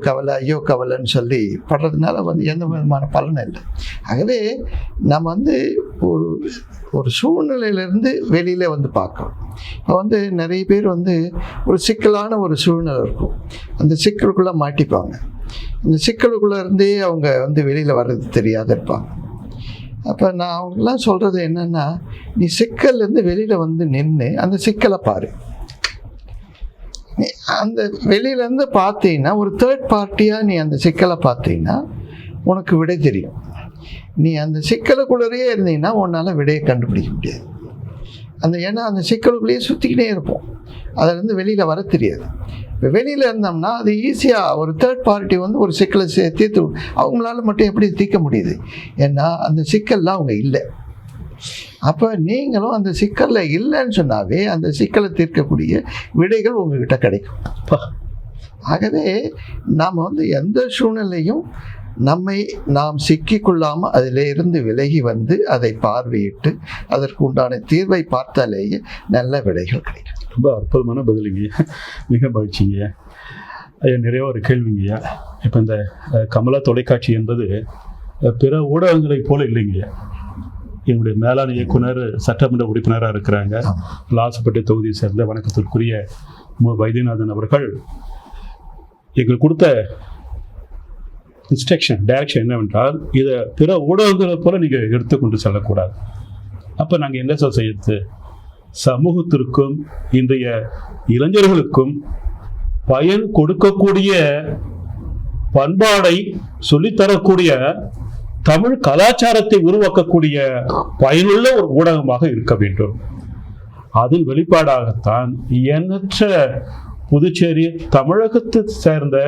கவலைன்னு சொல்லி படுறதுனால எந்த விதமான பலனும் இல்லை. ஆகவே நம்ம ஒரு சூழ்நிலையிலேருந்து வெளியில் பார்க்கணும். இப்போ நிறைய பேர் ஒரு சிக்கலான ஒரு சூழ்நிலை இருக்கும், அந்த சிக்கலுக்குள்ளே மாட்டிப்பாங்க. அந்த சிக்கலுக்குள்ளே இருந்தே அவங்க வெளியில் வர்றது தெரியாத இருப்பாங்க. அப்போ நான் அவங்களுக்குலாம் சொல்கிறது என்னென்னா, நீ சிக்கல்லேருந்து வெளியில் வந்து நின்று அந்த சிக்கலை பாரு. நீ அந்த வெளியிலேருந்து பார்த்தீங்கன்னா, ஒரு தேர்ட் பார்ட்டியாக நீ அந்த சிக்கலை பார்த்தீங்கன்னா உனக்கு விடை தெரியும். நீ அந்த சிக்கலுக்குள்ளேயே இருந்தீங்கன்னா உன்னால் விடையை கண்டுபிடிக்க முடியாது. ஏன்னா அந்த சிக்கலுக்குள்ளேயே சுற்றிக்கிட்டே இருப்போம், அதிலேருந்து வெளியில் வர தெரியாது. இப்போ வெளியில் இருந்தோம்னா அது ஈஸியாக ஒரு தேர்ட் பார்ட்டி வந்து ஒரு சிக்கலை தீர்த்து அவங்களால மட்டும் எப்படி தீர்க்க முடியுது? ஏன்னா அந்த சிக்கல்லாம் அவங்க இல்லை. அப்போ நீங்களும் அந்த சிக்கலில் இல்லைன்னு சொன்னாவே அந்த சிக்கலை தீர்க்கக்கூடிய விடைகள் உங்ககிட்ட கிடைக்கும். ஆகவே நாம் வந்து எந்த சூழ்நிலையும் நாம் சிக்கிக்கொள்ளாமல் அதிலிருந்து விலகி வந்து அதை பார்வையிட்டு அதற்கு உண்டான தீர்வை பார்த்தாலேயே நல்ல விடைகள் கிடைக்கும். ரொம்ப அற்புதமான பதிலுங்கய்யா, மிக மகிழ்ச்சிங்கய்யா. ஐயா, நிறைய ஒரு கேள்விங்கய்யா. இப்போ இந்த கமலா தொலைக்காட்சி என்பது பிற ஊடகங்களைப் போல இல்லைங்கய்யா. என்னுடைய மேலாண் இயக்குனர் சட்டமன்ற உறுப்பினராக இருக்கிறாங்க, லாசப்பட்டி தொகுதியை சேர்ந்த வணக்கத்திற்குரிய வைத்தியநாதன் அவர்கள் எங்களுக்கு கொடுத்த இன்ஸ்ட்ரக்ஷன், டைரக்ஷன் என்னவென்றால், இதை பிற ஊடகங்களை போல நீங்கள் எடுத்துக்கொண்டு செல்லக்கூடாது. அப்போ நாங்கள் என்ன சார் செய்யறது? சமூகத்திற்கும் இன்றைய இளைஞர்களுக்கும் பயன் கொடுக்கக்கூடிய பண்பாடை சொல்லித்தரக்கூடிய தமிழ் கலாச்சாரத்தை உருவாக்கக்கூடிய பயனுள்ள ஒரு ஊடகமாக இருக்க வேண்டும். அதன் வெளிப்பாடாகத்தான் எண்ணற்ற புதுச்சேரி தமிழகத்தை சேர்ந்த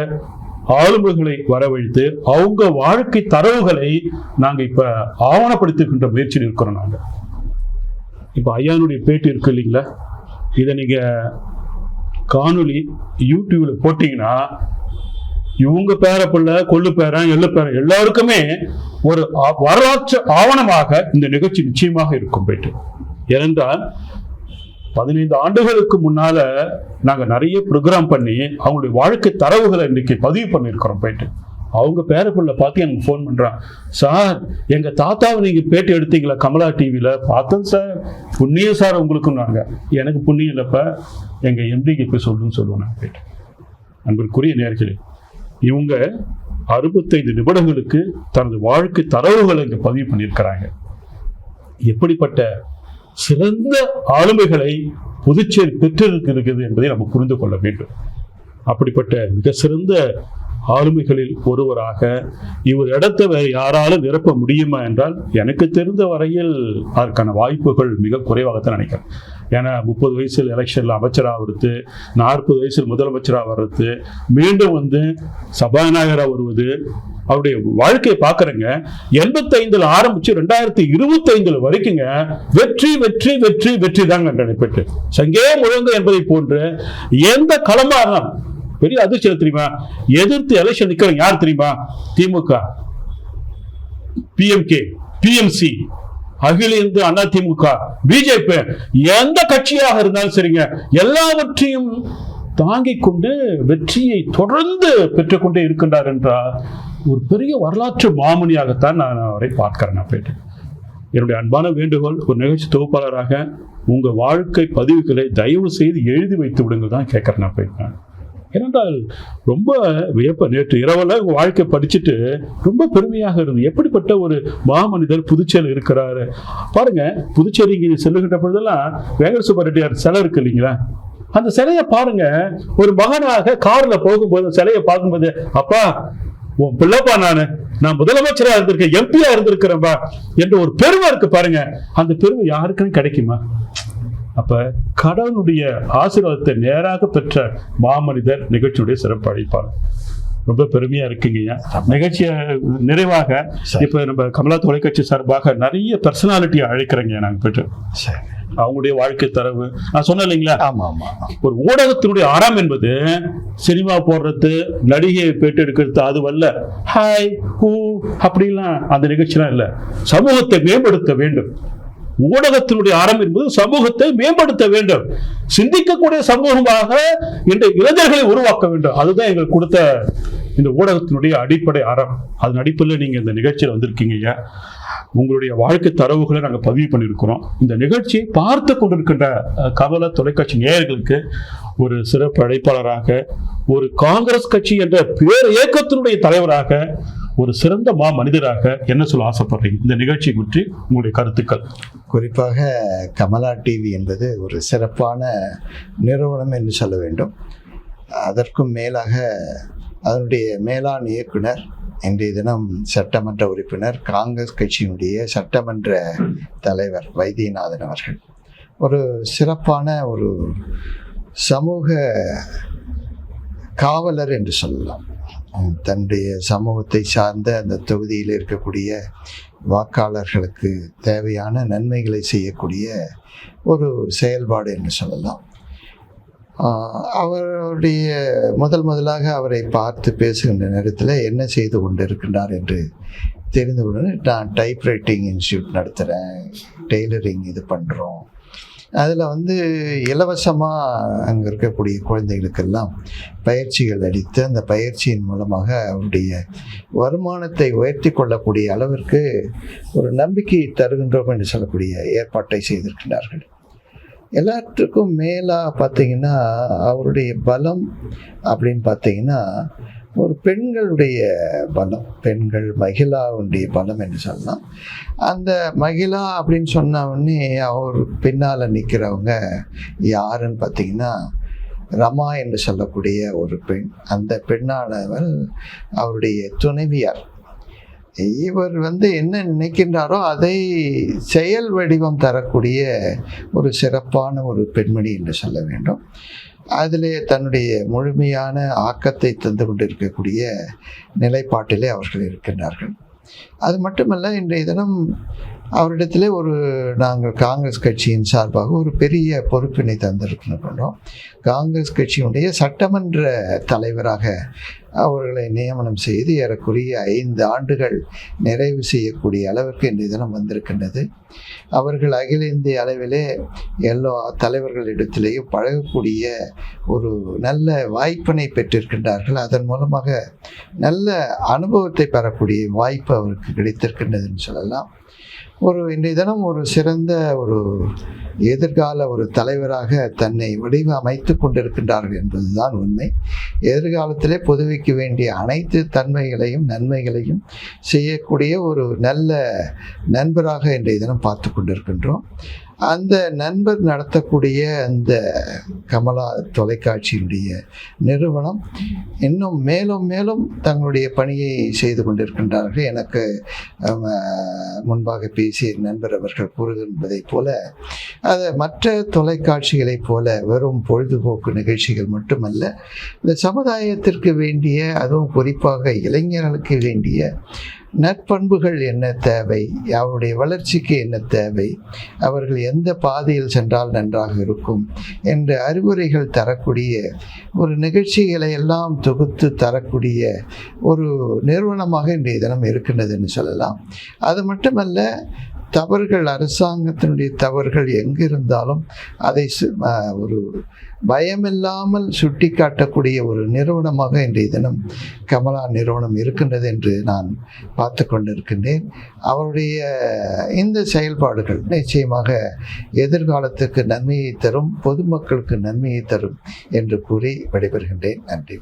ஆளுமைகளை வரவழைத்து அவங்க வாழ்க்கை தரவுகளை நாங்கள் இப்போ ஆவணப்படுத்துகின்ற முயற்சியில் இருக்கிறோம். நாங்கள் இப்போ ஐயானுடைய பேட்டி இருக்கு இல்லைங்களா, இதை நீங்கள் காணொலி யூடியூப்ல போட்டிங்கன்னா இவங்க பேரப்பிள்ளை, கொள்ளு பேரன், எள்ளு பேரன் எல்லாருக்குமே ஒரு வரலாற்று ஆவணமாக இந்த நிகழ்ச்சி நிச்சயமாக இருக்கும். போயிட்டு ஏனென்றால் 15 ஆண்டுகளுக்கு முன்னால நாங்கள் நிறைய ப்ரோக்ராம் பண்ணி அவங்களுடைய வாழ்க்கை தரவுகளை இன்னைக்கு பதிவு பண்ணியிருக்கிறோம். போயிட்டு அவங்க பேரப்பிள்ளை பார்த்து எனக்கு ஃபோன் பண்ணுறான், சார் எங்கள் தாத்தாவை நீங்கள் பேட்டி எடுத்தீங்களா கமலா டிவியில்? பார்த்தேன் சார், புண்ணியம் சார் உங்களுக்கும். நாங்கள் எனக்கு புண்ணியம் இல்லைப்ப, எங்கள் எம்டிக்கு போய் சொல்லுன்னு சொல்லுவோம். நாங்கள் போயிட்டு அன்பிற்குரிய நேயர்களே, இவங்க 65 நிமிடங்களுக்கு தனது வாழ்க்கை தரவுகளை இங்கே பதிவு பண்ணியிருக்கிறாங்க. எப்படிப்பட்ட சிறந்த ஆளுமைகளை புதுச்சேரி பெற்றிருக்கிறது என்பதை நம்ம புரிந்து கொள்ள வேண்டும். அப்படிப்பட்ட மிக சிறந்த ஆளுமைகளில் ஒருவராக இவர் இடத்தை வேறு யாராலும் நிரப்ப முடியுமா என்றால் எனக்கு தெரிந்த வரையில் அதற்கான வாய்ப்புகள் மிக குறைவாகத்தான் நினைக்கிறேன். ஏன்னா 30 வயசில் எலெக்ஷனில் அமைச்சராக வருது, 40 வயசில் முதலமைச்சராக வர்றது, மீண்டும் வந்து சபாநாயகராக வருவது, அவருடைய வாழ்க்கையை பார்க்குறேங்க. 85 ஆரம்பிச்சு 2025 வரைக்குங்க வெற்றி வெற்றி வெற்றி வெற்றி தாங்க நடைபெற்று சங்கே முழங்கு என்பதை போன்று எந்த களமா இருந்தாலும் பெரிய அதிர்ச்சியில் தெரியுமா, எதிர்த்து எலெக்ஷன் நிற்கிறவங்க யார் தெரியுமா? திமுக, பிஎம்கே, பிஎம்சி, அகில இந்திய அண்ணா திமுக, பிஜேபி, எந்த கட்சியாக இருந்தாலும் சரிங்க, எல்லாவற்றையும் தாங்கிக் கொண்டு வெற்றியை தொடர்ந்து பெற்றுக்கொண்டே இருக்கின்றார் என்றால் ஒரு பெரிய வரலாற்று மாமணியாகத்தான் நான் அவரை பார்க்கிறேன். போயிட்டு என்னுடைய அன்பான வேண்டுகோள், ஒரு நிகழ்ச்சி தொகுப்பாளராக உங்க வாழ்க்கை பதிவுகளை தயவு செய்து எழுதி வைத்து விடுங்கள் தான் கேட்கறேன். போயிட்டேன் ஏனென்றால் ரொம்ப வியப்ப, நேற்று இரவெல்லாம் உங்க வாழ்க்கை படிச்சுட்டு ரொம்ப பெருமையாக இருந்தது. எப்படிப்பட்ட ஒரு மாமனிதர் புதுச்சேரி இருக்கிறாரு பாருங்க. புதுச்சேரிக்கு செல்லுகின்ற பொழுதெல்லாம் வேங்கட சுப்ப ரெட்டியார் சிலை இருக்கு இல்லைங்களா, அந்த சிலையை பாருங்க. ஒரு மகனாக கார்ல போகும்போது சிலையை பார்க்கும்போது, அப்பா உன் பிள்ளைப்பா, நான் முதலமைச்சரா இருந்திருக்கேன், எம்பியா இருந்திருக்கிறேன்பா என்ற ஒரு பெருமை இருக்கு பாருங்க. அந்த பெருமை யாருக்குன்னு கிடைக்குமா? அப்ப கடவுளுடைய ஆசீர்வாதத்தை நேராக பெற்ற மாமனிதர் நிகழ்ச்சியுடைய சிறப்பு அழைப்பாளர். ரொம்ப பெருமையா இருக்குங்கய்யா. நிகழ்ச்சிய நிறைவாக இப்ப நம்ம கமலா தொலைக்காட்சி சார்பாக நிறைய பர்சனாலிட்டியை அழைக்கிறேங்க. நாங்க போயிட்டு அவங்களுடைய வாழ்க்கை தரவு நான் சொன்னேன் இல்லைங்களா. ஆமா ஆமா, ஒரு ஊடகத்தினுடைய அறம் என்பது சினிமா போடுறது, நடிகையை பேட்டு எடுக்கிறது அதுவல்ல. ஹாய் ஹூ அப்படிலாம் அந்த நிகழ்ச்சிலாம் இல்லை. சமூகத்தை மேம்படுத்த வேண்டும். ஊடகத்தினுடைய அறம் என்பது சமூகத்தை மேம்படுத்த வேண்டும், சிந்திக்கக்கூடிய சமூகமாக இந்த இளைஞர்களை உருவாக்க வேண்டும். அதுதான் எங்களுக்கு கொடுத்த இந்த ஊடகத்தினுடைய அடிப்படை அறம். அதன் அடிப்படையில் நீங்கள் இந்த நிகழ்ச்சியில் வந்திருக்கீங்க ஐயா. உங்களுடைய வாழ்க்கை தரவுகளை நாங்கள் பதிவு பண்ணியிருக்கிறோம். இந்த நிகழ்ச்சியை பார்த்து கொண்டிருக்கின்ற கமல தொலைக்காட்சி நேயர்களுக்கு ஒரு சிறப்பு அழைப்பாளராக, ஒரு காங்கிரஸ் கட்சி என்ற பேர் இயக்கத்தினுடைய தலைவராக, ஒரு சிறந்த மனிதராக என்ன சொல்ல ஆசைப்படுறீங்க? இந்த நிகழ்ச்சி பற்றி உங்களுடைய கருத்துக்கள். குறிப்பாக கமலா டிவி என்பது ஒரு சிறப்பான நிறுவனம் என்று சொல்ல வேண்டும். அதற்கும் மேலாக அதனுடைய மேலாண் இயக்குனர், இன்றைய தினம் சட்டமன்ற உறுப்பினர், காங்கிரஸ் கட்சியினுடைய சட்டமன்ற தலைவர் வைத்தியநாதன் அவர்கள் ஒரு சிறப்பான ஒரு சமூக காவலர் என்று சொல்லலாம். தன்னுடைய சமூகத்தை சார்ந்த அந்த தொகுதியில் இருக்கக்கூடிய வாக்காளர்களுக்கு தேவையான நன்மைகளை செய்யக்கூடிய ஒரு செயல்பாடு என்று சொல்லலாம். அவருடைய முதலாக அவரை பார்த்து பேசுகின்ற நேரத்தில் என்ன செய்து கொண்டிருக்கின்றார் என்று தெரிந்தவுடனே, நான் டைப்ரைட்டிங் இன்ஸ்டியூட் நடத்துகிறேன், டெய்லரிங் இது பண்ணுறோம், அதில் இலவசமாக அங்கே இருக்கக்கூடிய குழந்தைகளுக்கெல்லாம் பயிற்சிகள் அளித்து அந்த பயிற்சியின் மூலமாக அவருடைய வருமானத்தை உயர்த்தி கொள்ளக்கூடிய அளவிற்கு ஒரு நம்பிக்கையை தருகின்றோம் என்று சொல்லக்கூடிய ஏற்பாட்டை செய்திருக்கிறார்கள். எல்லாத்துக்கும் மேலாக பார்த்திங்கன்னா அவருடைய பலம் அப்படின்னு பார்த்திங்கன்னா ஒரு பெண்களுடைய பலம், மகிழாவுடைய பலம் என்று சொல்லலாம். அந்த மகிழா அப்படின்னு சொன்ன உடனே அவர் பின்னால் நிற்கிறவங்க யாருன்னு பார்த்திங்கன்னா ரமா என்று சொல்லக்கூடிய ஒரு பெண். அந்த பெண்ணானவர் அவருடைய துணைவியார். இவர் என்ன நினைக்கின்றாரோ அதை செயல் வடிவம் தரக்கூடிய ஒரு சிறப்பான ஒரு பெண்மணி என்று சொல்ல வேண்டும். அதிலே தன்னுடைய முழுமையான ஆக்கத்தை தந்து கொண்டிருக்கக்கூடிய நிலைப்பாட்டிலே அவர்கள் இருக்கின்றார்கள். அது மட்டுமல்ல, இன்றைய தினம் அவரிடத்திலே நாங்கள் காங்கிரஸ் கட்சியின் சார்பாக ஒரு பெரிய பொறுப்பினை தந்திருக்கின்றோம். காங்கிரஸ் கட்சியினுடைய சட்டமன்ற தலைவராக அவர்களை நியமனம் செய்து ஏறக்குறைய 5 ஆண்டுகள் நிறைவு செய்யக்கூடிய அளவிற்கு இன்றைய தினம் வந்திருக்கின்றது. அவர்கள் அகில இந்திய அளவிலே எல்லா தலைவர்களிடத்திலேயும் பழகக்கூடிய ஒரு நல்ல வாய்ப்பினை பெற்றிருக்கின்றார்கள். அதன் மூலமாக நல்ல அனுபவத்தை பெறக்கூடிய வாய்ப்பு அவருக்கு கிடைத்திருக்கின்றதுன்னு சொல்லலாம். இன்றைய தினம் ஒரு சிறந்த ஒரு எதிர்கால ஒரு தலைவராக தன்னை வடிவமைத்து கொண்டிருக்கின்றார்கள் என்பதுதான் உண்மை. எதிர்காலத்திலே பொதுவைக்கு வேண்டிய அனைத்து நன்மைகளையும் செய்யக்கூடிய ஒரு நல்ல நண்பராக இன்றைய தினம் பார்த்து கொண்டிருக்கின்றோம். அந்த நண்பர் நடத்தக்கூடிய அந்த கமலா தொலைக்காட்சியினுடைய நிறுவனம் இன்னும் மேலும் தங்களுடைய பணியை செய்து கொண்டிருக்கின்றார்கள். எனக்கு முன்பாக பேசிய நண்பர் அவர்கள் கூறுகின்றதைப் போல அது மற்ற தொலைக்காட்சிகளைப் போல வெறும் பொழுதுபோக்கு நிகழ்ச்சிகள் மட்டுமல்ல, இந்த சமுதாயத்திற்கு வேண்டிய, அதுவும் குறிப்பாக இளைஞர்களுக்கு வேண்டிய நற்பண்புகள் என்ன தேவை, அவருடைய வளர்ச்சிக்கு என்ன தேவை, அவர்கள் எந்த பாதையில் சென்றால் நன்றாக இருக்கும் என்ற அறிவுரைகள் தரக்கூடிய ஒரு நிகழ்ச்சிகளை எல்லாம் தொகுத்து தரக்கூடிய ஒரு நிறுவனமாக இன்றைய தினம் இருக்கின்றதுன்னு சொல்லலாம். அது மட்டுமல்ல, தவறுகள், அரசாங்கத்தினுடைய தவறுகள் எங்கு இருந்தாலும் அதை ஒரு பயமில்லாமல் சுட்டி காட்டக்கூடிய ஒரு நிறுவனமாக இன்றைய தினம் கமலா நிறுவனம் இருக்கின்றது என்று நான் பார்த்து கொண்டிருக்கின்றேன். அவருடைய இந்த செயல்பாடுகள் நிச்சயமாக எதிர்காலத்துக்கு நன்மையை தரும், பொதுமக்களுக்கு நன்மையை தரும் என்று கூறி விடைபெறுகின்றேன். நன்றி.